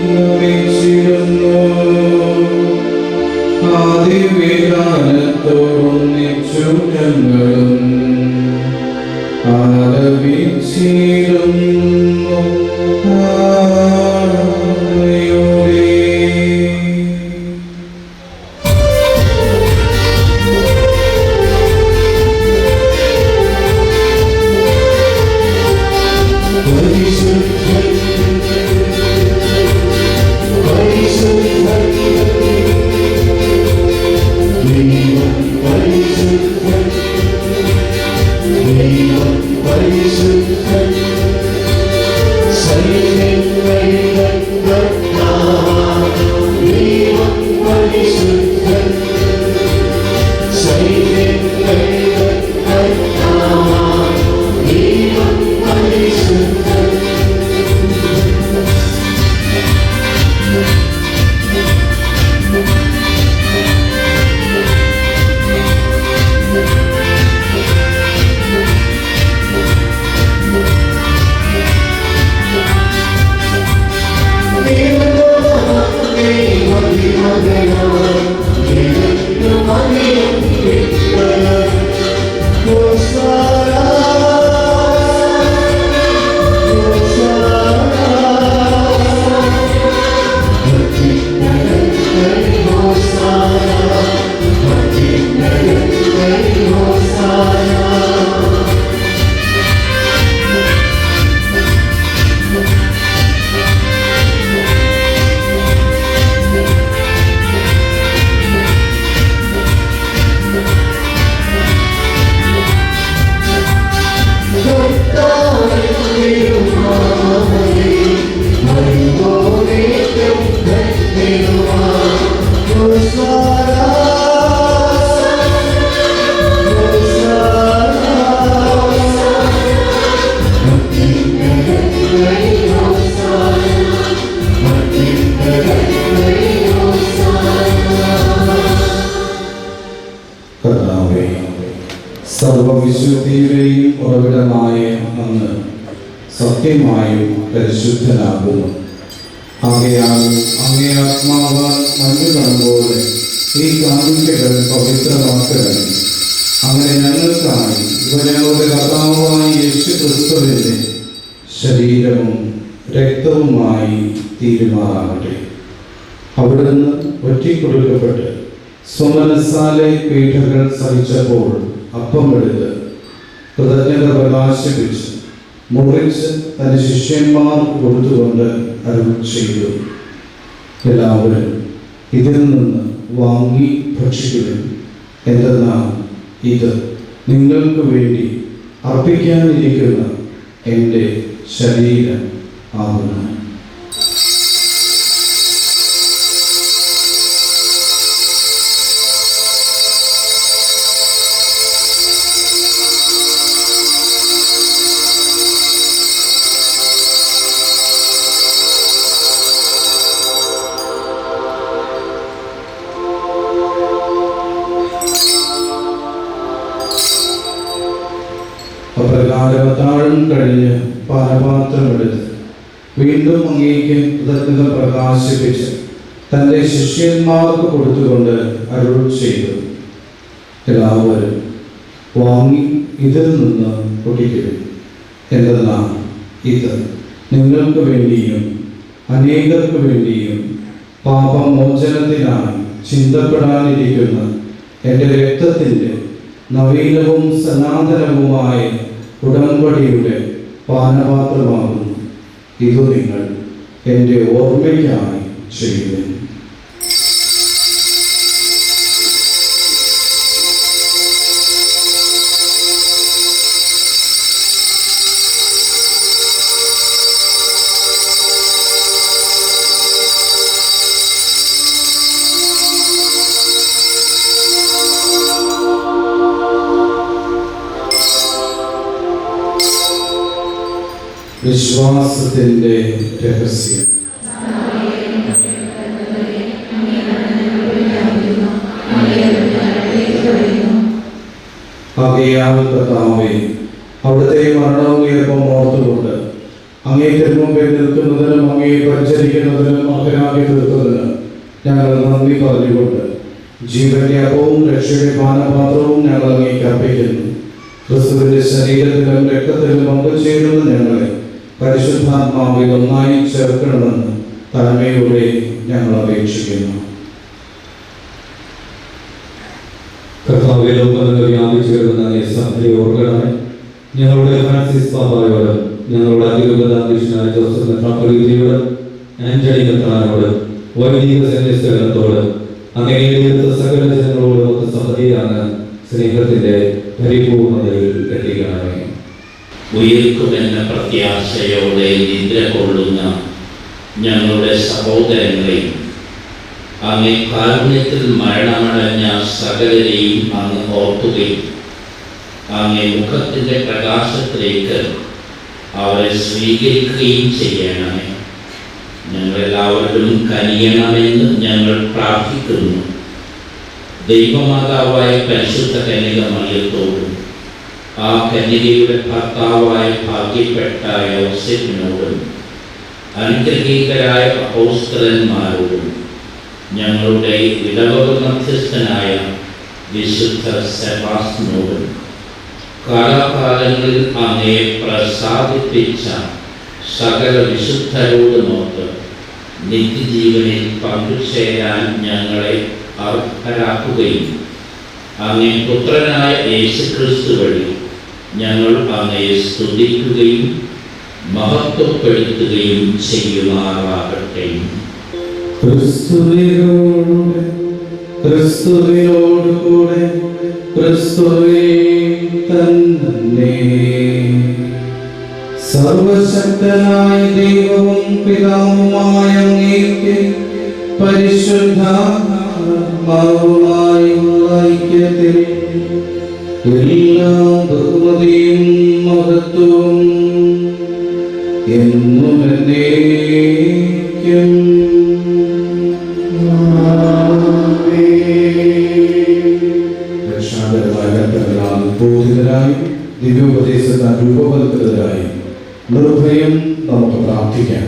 നമിച്ചിടുന്നു. ആദിവിധാനത്തോടൊന്നിച്ചു ഞങ്ങളും ആലപിച്ചിടുന്നു. ആമേൻ. പരിശുദ്ധൻ പരിശുദ്ധൻ ദൈവം പരിശുദ്ധൻ ദൈവം പരിശുദ്ധൻ സൈന്യങ്ങളുടെ കർത്താവ് ദൈവം പരിശുദ്ധൻ സൈന്യങ്ങളുടെ കർത്താവ് ദൈവം പരിശുദ്ധൻ കർത്താവേ, സർവവിശുദ്ധിയുടെയും ഉറവിടമായ അങ്ങ് സത്യമായും പരിശുദ്ധനാകുന്നു. ആകയാൽ അങ്ങേ ആത്മാവാൽ മഞ്ഞുകണപോലെ ഈ കാണിക്കകൾ പവിത്രമാക്കണമേ. അങ്ങനെ ഞങ്ങൾക്കായി ഇവ ഞങ്ങളുടെ കർത്താവായ യേശു ക്രിസ്തുവിന്റെ ശരീരവും രക്തവുമായി തീരുമാറാകട്ടെ. അവിടുന്ന് ഒറ്റിക്കൊടുക്കപ്പെട്ട് സ്വമനസാലെ പീഠകൾ സഹിച്ചപ്പോൾ അപ്പമെടുത്ത് കൃതജ്ഞത പ്രകാശിപ്പിച്ച് മുറിച്ച് തന്റെ ശിഷ്യന്മാർക്ക് കൊടുത്തുകൊണ്ട് അരുൾ ചെയ്തു, എല്ലാവരും ഇതിൽ നിന്ന് വാങ്ങി ഭക്ഷിക്കുക. എന്തെന്നാൽ ഇത് നിങ്ങൾക്ക് വേണ്ടി അർപ്പിക്കാനിരിക്കുന്ന എൻ്റെ ശരീരം ആകുന്നു. അപ്രകാരം താഴും കഴിഞ്ഞ് പാനപാത്രമെടുത്ത് വീണ്ടും അങ്ങേക്ക് കൃതജ്ഞത പ്രകാശിപ്പിച്ച് തൻ്റെ ശിഷ്യന്മാർക്ക് കൊടുത്തുകൊണ്ട് അരുൾ ചെയ്തു, എല്ലാവരും വാങ്ങി ഇതിൽ നിന്ന് കുടിക്കുവിൻ. എന്തെന്നാൽ ഇത് നിങ്ങൾക്ക് വേണ്ടിയും അനേകർക്ക് വേണ്ടിയും പാപമോചനത്തിനായി ചിന്തപ്പെടാനിരിക്കുന്ന എൻ്റെ രക്തത്തിൻ്റെ നവീനവും സനാതനവുമായ ഉടമ്പടിയുടെ പാനപാത്രമാകുന്നു. ഇത് നിങ്ങൾ എൻ്റെ ഓർമ്മയ്ക്കായി ചെയ്യുവിൻ. വിശ്വാസത്തിൻ്റെ രഹസ്യം. ആകയാൽ കർത്താവേ, അവിടുത്തെ മരണവും ഉയർപ്പും ഓർത്തുകൊണ്ട് അങ്ങേ തിരുമുമ്പിൽ നിൽക്കുന്നതിനും അങ്ങേ പരിചരിക്കുന്നതിനും അർഹനാക്കി തീർത്തതിന് ഞങ്ങൾ നന്ദി പറഞ്ഞുകൊണ്ട് ജീവന്റെ അപ്പവും രക്ഷയുടെ പാനപാത്രവും ഞങ്ങൾ അങ്ങേക്ക് അർപ്പിക്കുന്നു. ക്രിസ്തുവിന്റെ ശരീരത്തിലും രക്തത്തിലും പങ്കുചേരുന്ന ഞങ്ങളെ പരിശുദ്ധാത്മാവിൽ ഒന്നായി ചേർക്കണമെന്ന് താഴ്മയോടെ ഞങ്ങൾ അപേക്ഷിക്കുന്നു. കർത്താവേ, ലോകമെങ്ങും വ്യാപിച്ചുകിടക്കുന്ന ഈ സഭയെ ഓർക്കണമേ. ഞങ്ങളുടെ ഫ്രാൻസിസ് പാപ്പായോട്, ഞങ്ങളുടെ അതിരൂപതാധ്യക്ഷനായ ജോസഫ് മെത്രാപ്പൊലീത്തയോട്, ആന്റണി മെത്രാനോട്, വൈദിക സന്യസ്തഗണത്തോട്, അങ്ങനെയെടുത്ത സകല ജനങ്ങളോടും ഒക്കെ സഭയാണ് സ്നേഹത്തിന്റെ പരിപൂർണതയിൽ എത്തിക്കണമേ. ഉയർക്കുമെന്ന പ്രത്യാശയോടെ നിദ്ര കൊള്ളുന്ന ഞങ്ങളുടെ സഹോദരങ്ങളെയും അങ്ങേ കാരുണ്യത്തിൽ മരണമടഞ്ഞ സകലരെയും അങ്ങ് ഓർക്കുകയും അങ്ങേ മുഖത്തിൻ്റെ പ്രകാശത്തിലേക്ക് അവരെ സ്വീകരിക്കുകയും ചെയ്യണമേ. ഞങ്ങളെല്ലാവരും കനിയണമെന്ന് ഞങ്ങൾ പ്രാർത്ഥിക്കുന്നു. ദൈവമാതാവായ പരിശുദ്ധ കന്യക മറിയത്തോടും ആ കന്യകയുടെ ഭർത്താവായ ഭാഗ്യപ്പെട്ട യോസേഫിനോടും അനുഗ്രഹീതരായ അപ്പോസ്തലന്മാരോടും ഞങ്ങളുടെ ഇടവക മധ്യസ്ഥനായ വിശുദ്ധ സെബാസ്റ്റിനോടും കാലാകാലങ്ങളിൽ അങ്ങയെ പ്രസാദിപ്പിച്ച സകല വിശുദ്ധരോടുമൊത്ത് നിത്യജീവനിൽ പങ്കുചേരാൻ ഞങ്ങളെ അർഹരാക്കുകയും അങ്ങേ പുത്രനായ യേശുക്രിസ്തു വഴി ഞങ്ങൾ അങ്ങയെ സ്തുതിക്കുകയും മഹത്വപ്പെടുത്തുകയും ചെയ്യുമാറാകട്ടെ. ക്രിസ്തുവിനോടുകൂടെ ക്രിസ്തുവേ തന്നെ സർവശക്തനായ ദൈവവും പിതാവുമായ അങ്ങേക്ക് പരിശുദ്ധാത്മാവുമായുള്ള ഐക്യത്തിൽ എല്ലാ ബഹുമതിയും മഹത്വവും എന്നും എന്നേക്കും രക്ഷാകരമായ ഘട്ടങ്ങളാൽ ബോധിതരായി ദിവ്യോപദേശത്താൽ രൂപവൽകൃതരായി നിർഭയം നമുക്ക് പ്രാർത്ഥിക്കാം.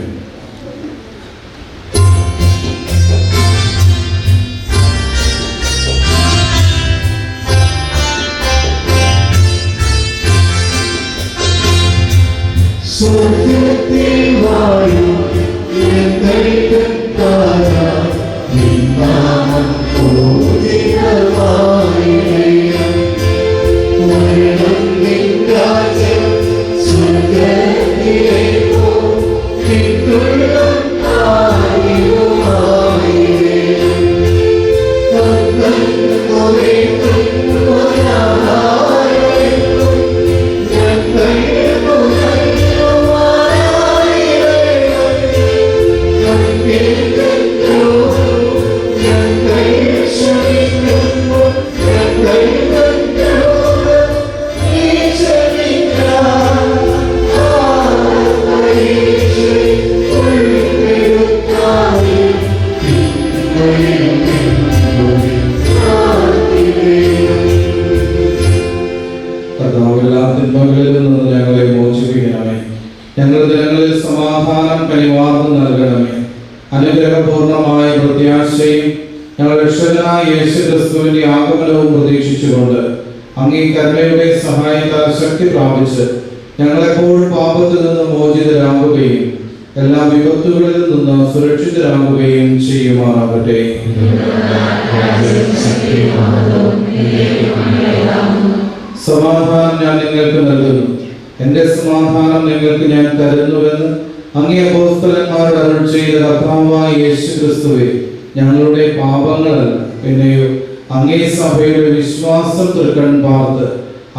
ഞങ്ങളുടെ ജനങ്ങളിൽ സമാധാനം വാർന്നു നൽകണമേ. അനുഗ്രഹപൂർണമായ പ്രത്യാശയും ഞങ്ങൾ രക്ഷകനായ യേശു ക്രിസ്തുവിന്റെ ആഗമനവും പ്രതീക്ഷിച്ചുകൊണ്ട് അങ്ങേ കരുണയുടെ സഹായത്താൽ ശക്തി പ്രാപിച്ച് ഞങ്ങളെപ്പോൾ പാപത്തിൽ നിന്ന് മോചിതരാകുകയും എല്ലാ വിപത്തുകളിൽ നിന്ന് സുരക്ഷിതരാകുകയും ചെയ്യുമാറാകട്ടെ. സമാധാനം ഞാൻ നിങ്ങൾക്ക് നൽകുന്നു, എന്റെ സമാധാനം നിങ്ങൾക്ക് ഞാൻ തരുന്നുവെന്ന് അങ്ങേ അപ്പോസ്തലന്മാരോട് അരുൾ ചെയ്ത കർത്താവായ യേശു ക്രിസ്തുവേ, ഞങ്ങളുടെ പാപങ്ങളല്ല പിന്നെയോ അങ്ങേ സഭയുടെ വിശ്വാസം തൃക്കൺ പാർത്ത്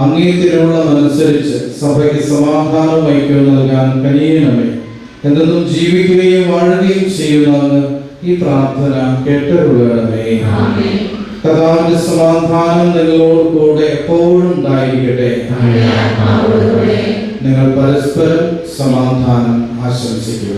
അങ്ങേ തിരുവുള്ളമനുസരിച്ച് സഭയ്ക്ക് സമാധാനവും ഐക്യവും നൽകാൻ കഴിയണമേ. എന്തെന്നും ജീവിക്കുകയും വാഴുകയും ചെയ്യുന്നതെന്ന് ഈ പ്രാർത്ഥന കേട്ടുകൊള്ളണമേ. കർത്താവിന്റെ സമാധാനം നിങ്ങളോട് കൂടെ എപ്പോഴും ഉണ്ടായിരിക്കട്ടെ. നിങ്ങൾ പരസ്പരം സമാധാനം ആശംസിക്കുക.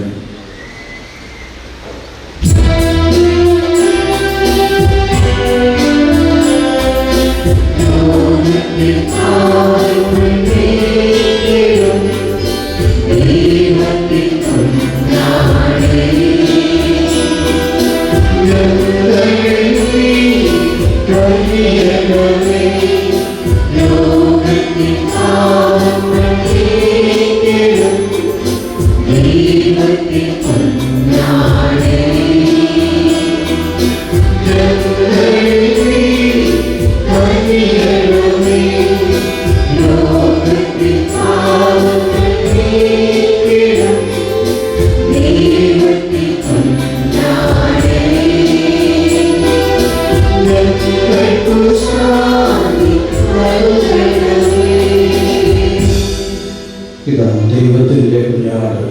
ഇതാ ദൈവത്തിന്റെ കുഞ്ഞാട്,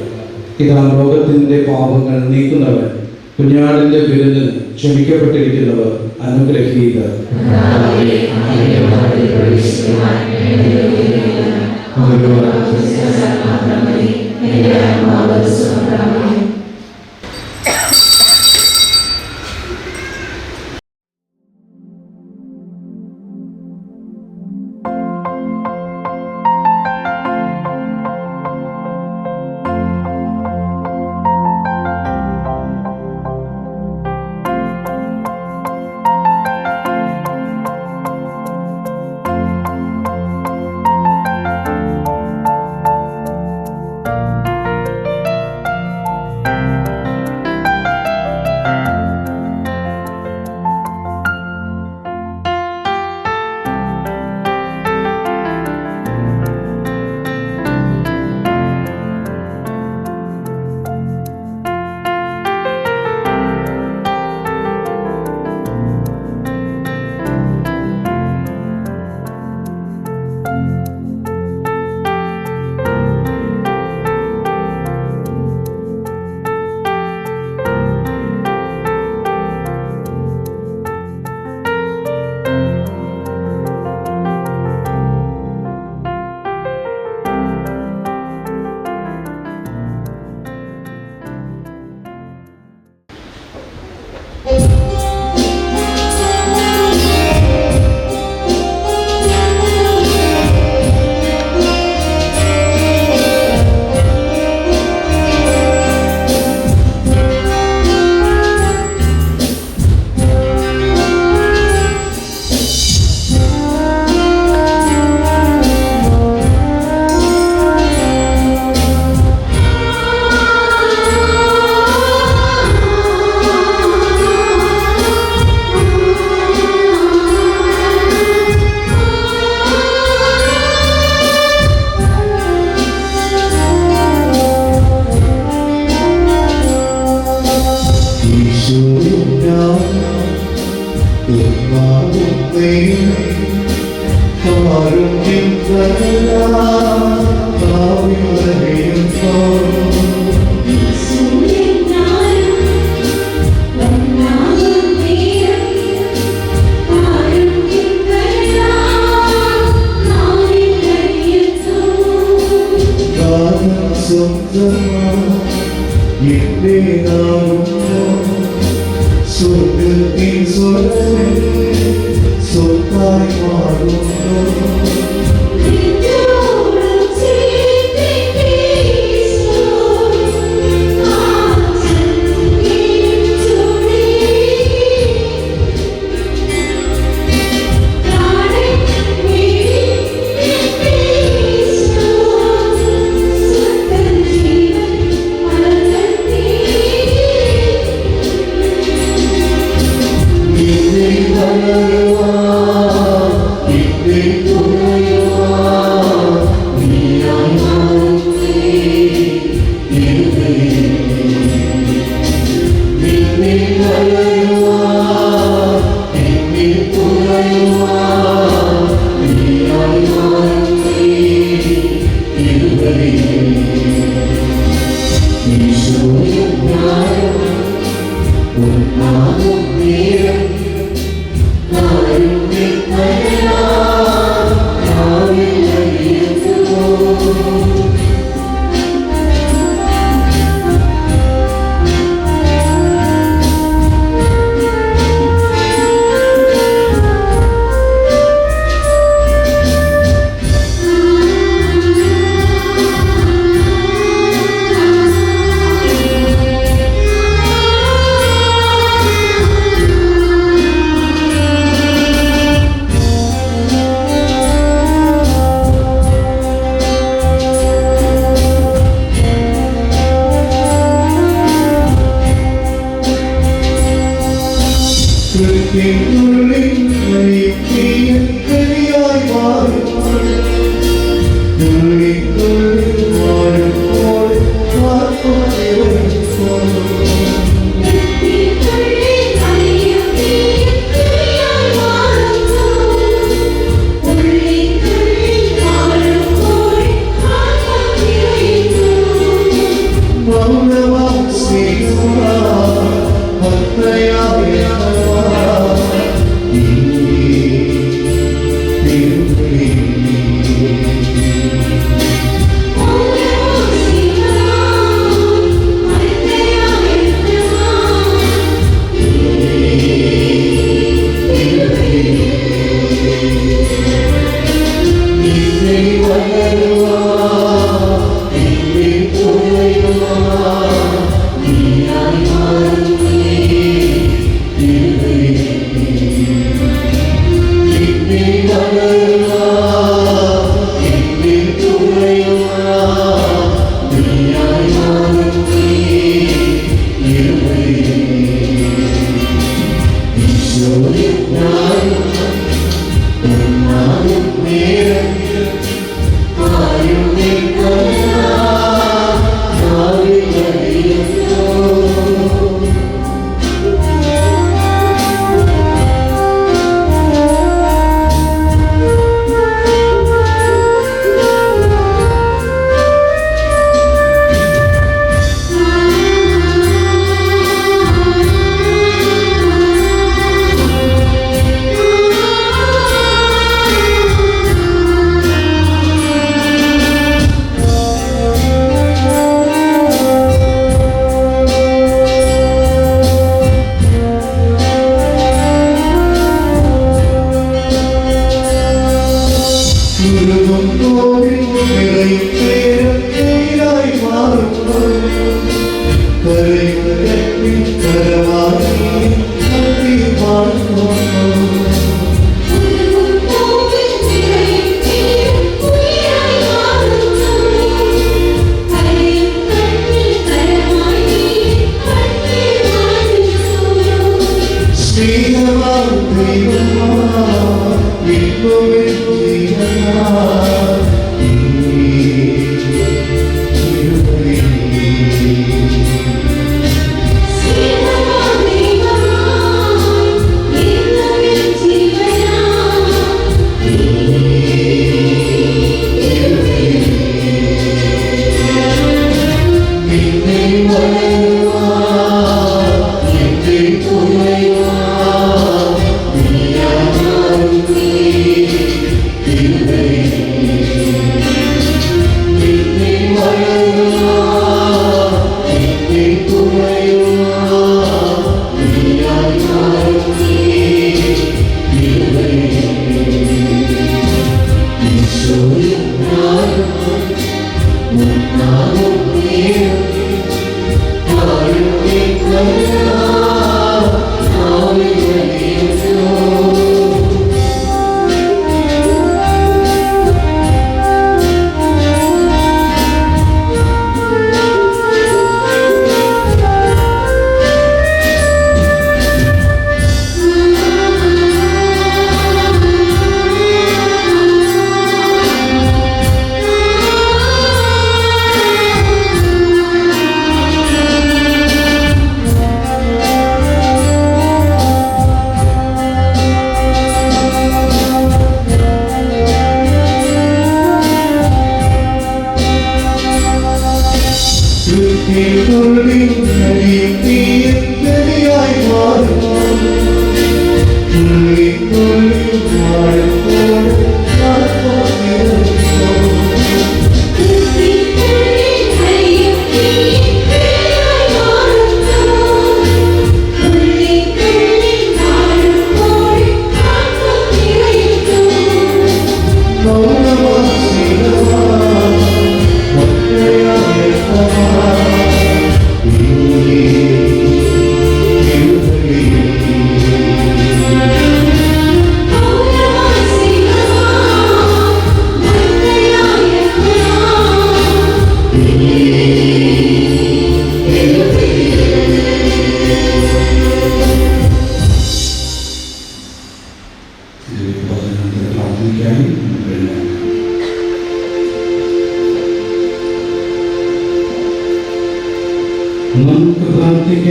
ഇതാ ലോകത്തിന്റെ പാപങ്ങൾ നീക്കുന്നവൻ. കുഞ്ഞാടിന്റെ വിരുന്നിന് ക്ഷമിക്കപ്പെട്ടിരിക്കുന്നവർ അനുഗ്രഹീതർ. Thank you.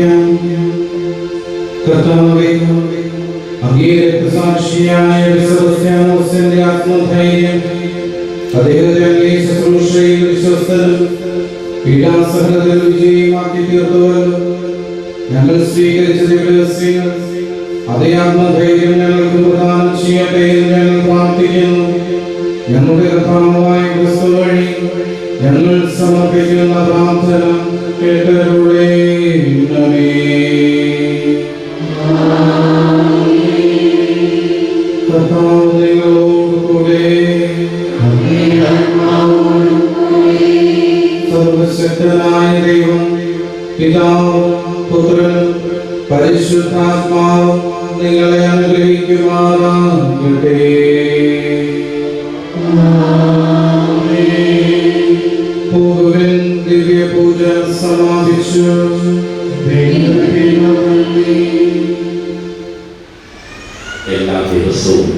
പ്രാർത്ഥിക്കാം. കർത്താവേ, അങ്ങേ രക്തസാക്ഷിയായ സെബസ്ത്യാനോസിന്റെ ആത്മധൈര്യം അദ്ദേഹത്തെ അങ്ങേ ശുശ്രൂഷയിൽ വിശ്വസ്തനും പീഡാസഹനത്തിൽ വിജയമാക്കി തീർത്തുവല്ലോ. ഞങ്ങൾ സ്വീകരിച്ച ദിവസങ്ങൾ അതേ ആത്മധൈര്യം ഞങ്ങൾക്ക് പ്രദാനം ചെയ്യട്ടെ എന്ന് ഞങ്ങൾ പ്രാർത്ഥിക്കുന്നു. ഞങ്ങളുടെ കർത്താവായ ക്രിസ്തു വഴി ഞങ്ങൾ സമർപ്പിക്കുന്ന പ്രാർത്ഥന കേട്ടരുളേണമേ. കർത്താവ് നിങ്ങളോടുകൂടെ. സർവശക്തനായ ദൈവം പിതാവ് പുത്രൻ പരിശുദ്ധാത്മാവ് നിങ്ങളെ അനുഗ്രഹിക്കുമാറാകട്ടെ. പൂർവൻ ദിവ്യപൂജ സമാപിച്ചു. എല്ലാ ദിവസവും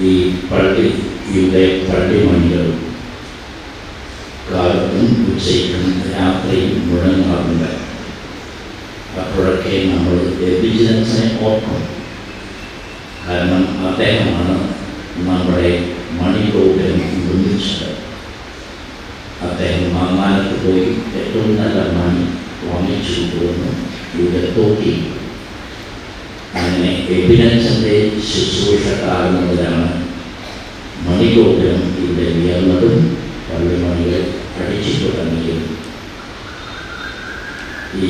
ഈ പള്ളിയുടെ പള്ളിമണികൾ കാലത്തും ഉച്ചയ്ക്കും രാത്രിയും മുഴങ്ങാറുണ്ട്. അപ്പോഴൊക്കെ നമ്മൾ എബിജിനൻസിനെ ഓർക്കും. കാരണം അദ്ദേഹമാണ് നമ്മുടെ മണിഗോപുരം നിർമ്മിച്ചത്. അദ്ദേഹം മാങ്ങാനത്ത് പോയി ഏറ്റവും നല്ല മണി വാങ്ങിച്ചു പോകുന്നു, ഇവിടെ തോക്കി. അങ്ങനെ എബിനൻസിൻ്റെ ശുശ്രൂഷ കാരണത്തിലാണ് മണിഗോപുരം ഇവിടെ ഉയർന്നതും പള്ളിമണികൾ അടിച്ചു തുടങ്ങിയത്. ഈ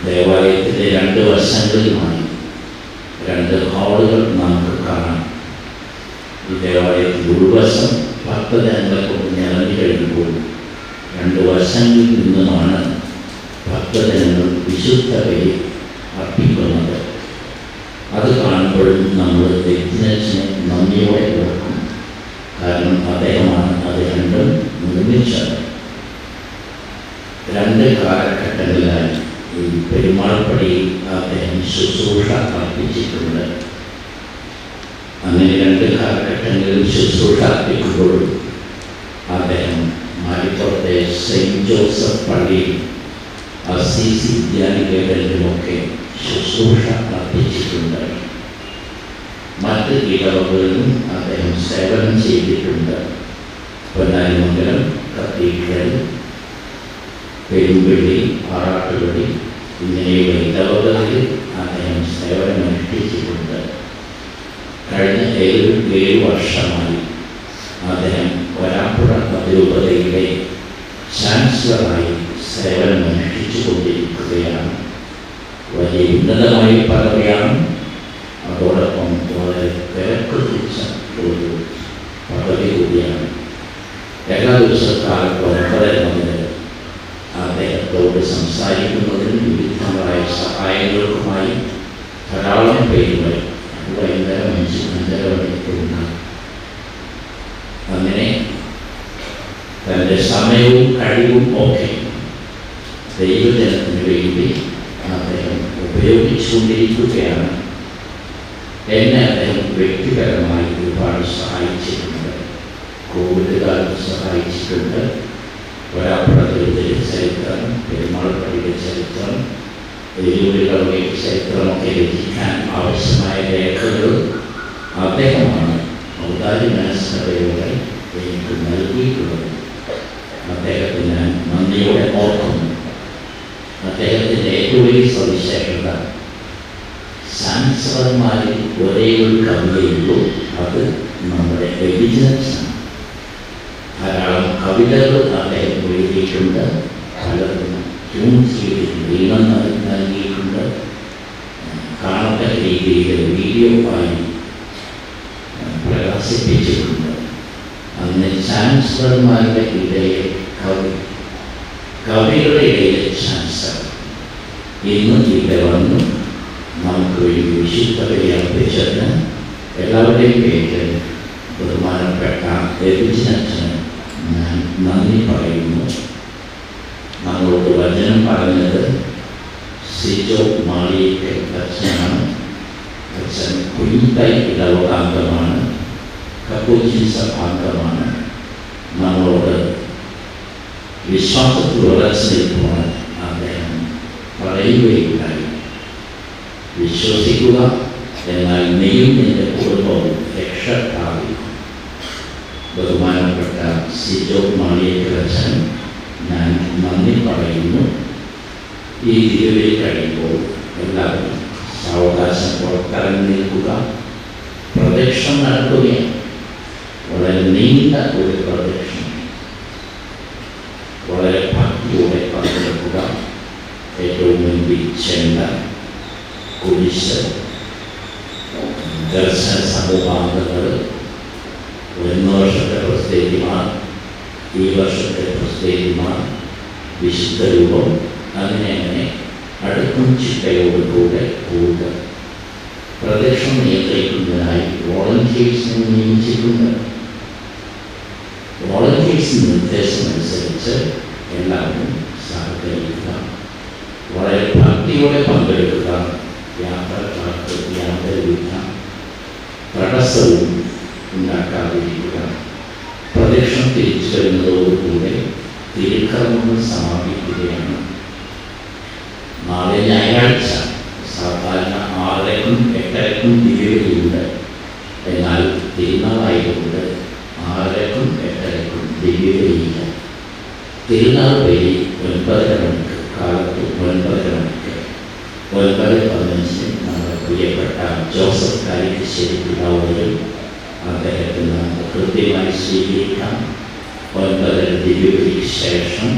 ദേവാലയത്തിൻ്റെ രണ്ട് വശങ്ങളിലുമായി രണ്ട് ഹാളുകൾ നമുക്ക് കാണാം. ഈ ദേവാലയത്തിൻ്റെ ഉൾവശം ഭക്തജനങ്ങളെ കൊണ്ട് നിറഞ്ഞു കഴിയുമ്പോൾ രണ്ട് വശങ്ങളിൽ നിന്നുമാണ് ഭക്തജനങ്ങൾ വിശുദ്ധ ബലി അർപ്പിക്കുന്നത്. അത് കാണുമ്പോഴും നമ്മൾ എഗ്നസിനെ നന്ദിയോടെ ഓർക്കും. കാരണം അദ്ദേഹമാണ് അത് രണ്ടും നിർമ്മിച്ചത്. രണ്ട് കാലഘട്ടങ്ങളിലായി ഈ പെരുമാൾ പടിയിൽ അദ്ദേഹം ശുശ്രൂഷ അർപ്പിച്ചിട്ടുണ്ട്. അങ്ങനെ രണ്ട് കാലഘട്ടങ്ങളിൽ ശുശ്രൂഷ അർപ്പിക്കുമ്പോഴും അദ്ദേഹം മാലിപ്പുറത്തെ സെയിൻറ്റ് ജോസഫ് പള്ളിയിൽ അസീസി വിദ്യാനികേതനിലുമൊക്കെ ശുശ്രൂഷ അർപ്പിച്ചിട്ടുണ്ട്. മറ്റ് ഇടവകളിലും അദ്ദേഹം സേവനം ചെയ്തിട്ടുണ്ട്. പൊന്നാരിമംഗലം കത്തീഡ്രൽ, പെരുമ്പള്ളി, ആറാട്ടുപടി ഇങ്ങനെയുള്ള ഇടവകളിൽ അദ്ദേഹം സേവനമനുഷ്ഠിച്ചിട്ടുണ്ട്. കഴിഞ്ഞ 7 വർഷമായി അദ്ദേഹം വരാപ്പുഴ അതിരൂപതയിലെ ചാൻസലറായി സേവനമനുഷ്ഠിച്ചു കൊണ്ടിരിക്കുകയാണ്. വലിയ ഉന്നതമായ പദവിയാണ്. അതോടൊപ്പം വളരെ തിരക്ക് പിടിച്ച ഒരു പദവി കൂടിയാണ്. എല്ലാ ദിവസക്കാലത്ത് 9 അദ്ദേഹത്തോട് സംസാരിക്കുന്നതിനും വിവിധമായ സഹായങ്ങൾക്കുമായി ധാരാളം പേരുകൾ വൈകുന്നേരം 5-5:30 മണിക്കൂറുണ്ടാകും. അങ്ങനെ തൻ്റെ സമയവും കഴിവും ഒക്കെ ദൈവജനത്തിന് വേണ്ടി അദ്ദേഹം ഉപയോഗിച്ചുകൊണ്ടിരിക്കുകയാണ്. എന്നെ അദ്ദേഹം വ്യക്തിപരമായി ഒരുപാട് സഹായിച്ചിട്ടുണ്ട്. കോവിഡ് കാലത്ത് സഹായിച്ചിട്ടുണ്ട്. വരാപ്പുഴയുടെ ചരിത്രം, പെരുമാൾ പള്ളിയുടെ ചരിത്രം, എരിവുകളുടെ ചരിത്രമൊക്കെ രചിക്കാൻ ആവശ്യമായ രേഖകൾ അദ്ദേഹമാണ് ഔദാര്യ മനസ്സതയോടെ എനിക്ക് നൽകിയിട്ടുള്ളത്. അദ്ദേഹത്തിന് ഞാൻ നന്ദിയോടെ ഓർക്കുന്നു. അദ്ദേഹത്തിൻ്റെ ഏറ്റവും വലിയ സവിശേഷത ചാൻസലർമാരിൽ ഒരേ ഒരു കവിതയുള്ളൂ, അത് നമ്മുടെ എബിജിനൻസാണ്. ധാരാളം കവിതകൾ അദ്ദേഹം എഴുതിയിട്ടുണ്ട്. പലതും ട്യൂൺ ചെയ്തിട്ടുണ്ട്, ഈണം നൽകിയിട്ടുണ്ട്. കാണത്തക്ക രീതിയിൽ വീഡിയോ ആയി പ്രകാശിപ്പിച്ചിട്ടുണ്ട്. അന്ന് ചാൻസലർമാരുടെ ഇടയിലെ കവികളുടെ ഇടയിലെ ചാൻസലർ ഇന്ന് ഇവിടെ വന്നു നമുക്ക് വേണ്ടി വിശുദ്ധ ബലി അർപ്പിച്ചതിന് എല്ലാവരുടെയും പേരിൽ ബഹുമാനപ്പെട്ട എബിജിനച്ചന് ഞാൻ നന്ദി പറയുന്നു. നമ്മളോട് വചനം പറഞ്ഞത് സിജോ മാളിയേക്കൽ അച്ഛനാണ്. അച്ഛൻ കുഞ്ഞിത്തൈ ഇടവകാംഗമാണ്, കപ്പൂച്ചിൻ സഭാംഗമാണ്. നമ്മളോട് വിശ്വാസത്തിൽ ഉറച്ചു നിൽക്കുവാൻ അദ്ദേഹം പറയുകയുണ്ടായി, വിശ്വസിക്കുക, എന്നാൽ നീയും നിന്റെ കുടുംബവും രക്ഷ പ്രാപിക്കും. ബഹുമാനപ്പെട്ട സിജോ മാളിയേക്കരച്ചൻ, ഞാൻ നന്ദി പറയുന്നു. ഈ ദിവ്യബലി കഴിയുമ്പോൾ എല്ലാവരും സാവകാശം പുറത്തിറങ്ങി നിൽക്കുക. പ്രദക്ഷിണം നടത്തുകയാണ്. വളരെ നീണ്ട ഒരു പ്രദക്ഷിണം, വളരെ ഭക്തിയോടെ പങ്കെടുക്കുക. ഏറ്റവും മുൻപിൽ ചെണ്ട, കുരിശ്, ദർശന സമൂഹാംഗങ്ങൾ, 1 വർഷത്തെ പ്രസിദ്ധീമാർ, ഈ വർഷത്തെ പ്രസിദ്ധീമാർ, വിശുദ്ധ രൂപം, അങ്ങനെ അടുക്കും ചിട്ടയോടുകൂടെ പോവുക. പ്രദക്ഷിണം നിയന്ത്രിക്കുന്നതിനായി വോളണ്ടിയേഴ്സിനെ നിയമിച്ചിട്ടുണ്ട്. വോളണ്ടിയേഴ്സിൻ്റെ നിർദ്ദേശമനുസരിച്ച് എല്ലാവരും സഹകരിക്കുക. വളരെ ഭക്തിയോടെ പങ്കെടുക്കുക. യാത്രക്കാർക്ക് യാതൊരുവിധ തടസ്സവും ഉണ്ടാക്കാതിരിക്കുക. പ്രദക്ഷിണം തിരിച്ചു വരുന്നതോടുകൂടെ തിരുക്കർമ്മങ്ങൾ സമാപിക്കുകയാണ്. നാളെ ഞായറാഴ്ച സാധാരണ 6-നും 8-നും ദിവ്യബലിയുണ്ട്. എന്നാൽ തിരുനാളായതുകൊണ്ട് 6-നും 8-നും ദിവ്യബലിയില്ല. തിരുനാൾ ബലി 9:30 മണിക്ക്, കാലത്ത് 9:30 മണിക്ക്. 9:15 നമ്മുടെ പ്രിയപ്പെട്ട ജോസഫ് കാരിക്കശ്ശേരി പിതാവുകളും അദ്ദേഹത്തിന് നമുക്ക് കൃത്യമായി സ്വീകരിക്കാം. 9:30 ദിവ്യബലിക്ക് ശേഷം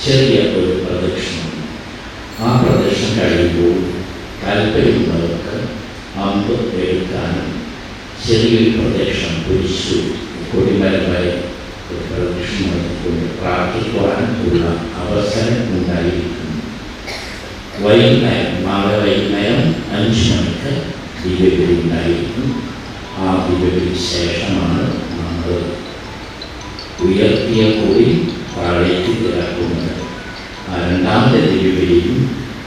ചെറിയ ഒരു പ്രദക്ഷിണം. ആ പ്രദക്ഷിണം കഴിയുമ്പോൾ താല്പര്യമുള്ളവർക്ക് അമ്പ് എടുക്കാനും ചെറിയൊരു പ്രദക്ഷിണം കുരിശു കൊടിമരം വരെ ഒരു പ്രദക്ഷിണം നടത്തിക്കൊണ്ട് പ്രാർത്ഥിക്കുവാനും ഉള്ള അവസരം ഉണ്ടായിരിക്കുന്നു. വൈകുന്നേരം, നാളെ വൈകുന്നേരം 5 മണിക്ക് ദിവ്യബലി ഉണ്ടായിരിക്കും. ആ ദിവ്യബലിക്ക് ശേഷമാണ് നമ്മൾ ഉയർത്തിയ കൂടി താഴേക്ക് ഇറക്കുന്നത്. ആ 2ാമത്തെ ദിവ്യബലിയും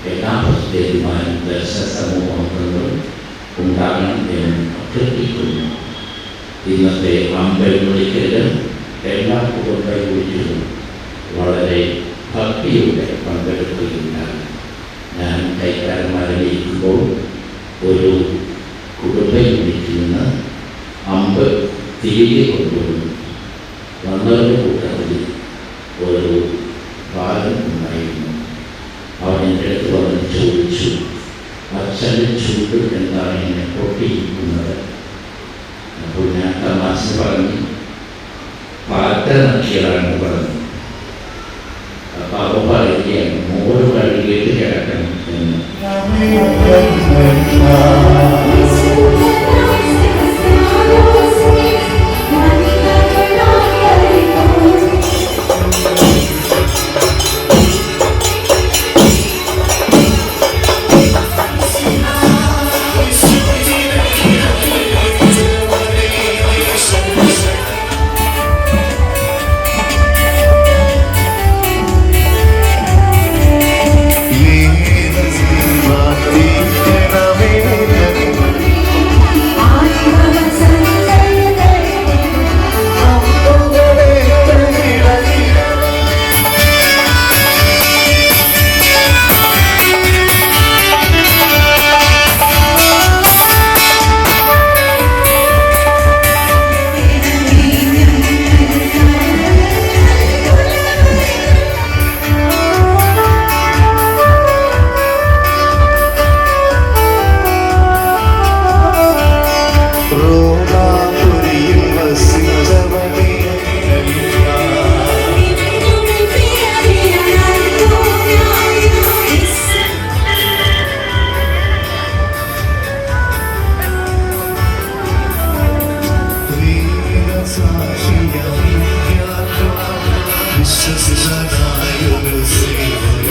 എല്ലാ പ്രസിദ്ധീമാരും ദർശന സമൂഹങ്ങളും ഉണ്ടാകണം എന്ന് അഭ്യർത്ഥിക്കുന്നു. ഇന്നത്തെ അമ്പലങ്ങളിലേക്ക് എല്ലാ കുടുംബങ്ങളിലും വളരെ ഭക്തിയോടെ പങ്കെടുക്കുകയുണ്ടായി. ഞാൻ കൈക്കാരന്മാരിലിരിക്കുമ്പോൾ ഒരു കുടുംബ യൂണിറ്റിൽ നിന്ന് അമ്പ് തിരികെ കൊണ്ടുവന്നു. വന്നവരുടെ കൂട്ടത്തിൽ ഒരു ബാലൻ ഉണ്ടായിരുന്നു. അവൻ എൻ്റെ അടുത്ത് വന്ന് ചോദിച്ചു, അച്ഛൻ്റെ ചൂട് എന്താണ് എന്നെ പൊട്ടിയിരിക്കുന്നത്? അപ്പോൾ ഞാൻ തമാശ പറഞ്ഞു, പാറ്റ നക്കിയതാണെന്ന് പറഞ്ഞു. അപ്പോൾ അവ പറയുകയാണ്, മോര് കഴുകിയിട്ട് കിടക്കണം എന്ന്. വിശ്വസിച്ചതായൊരു സേവകനെ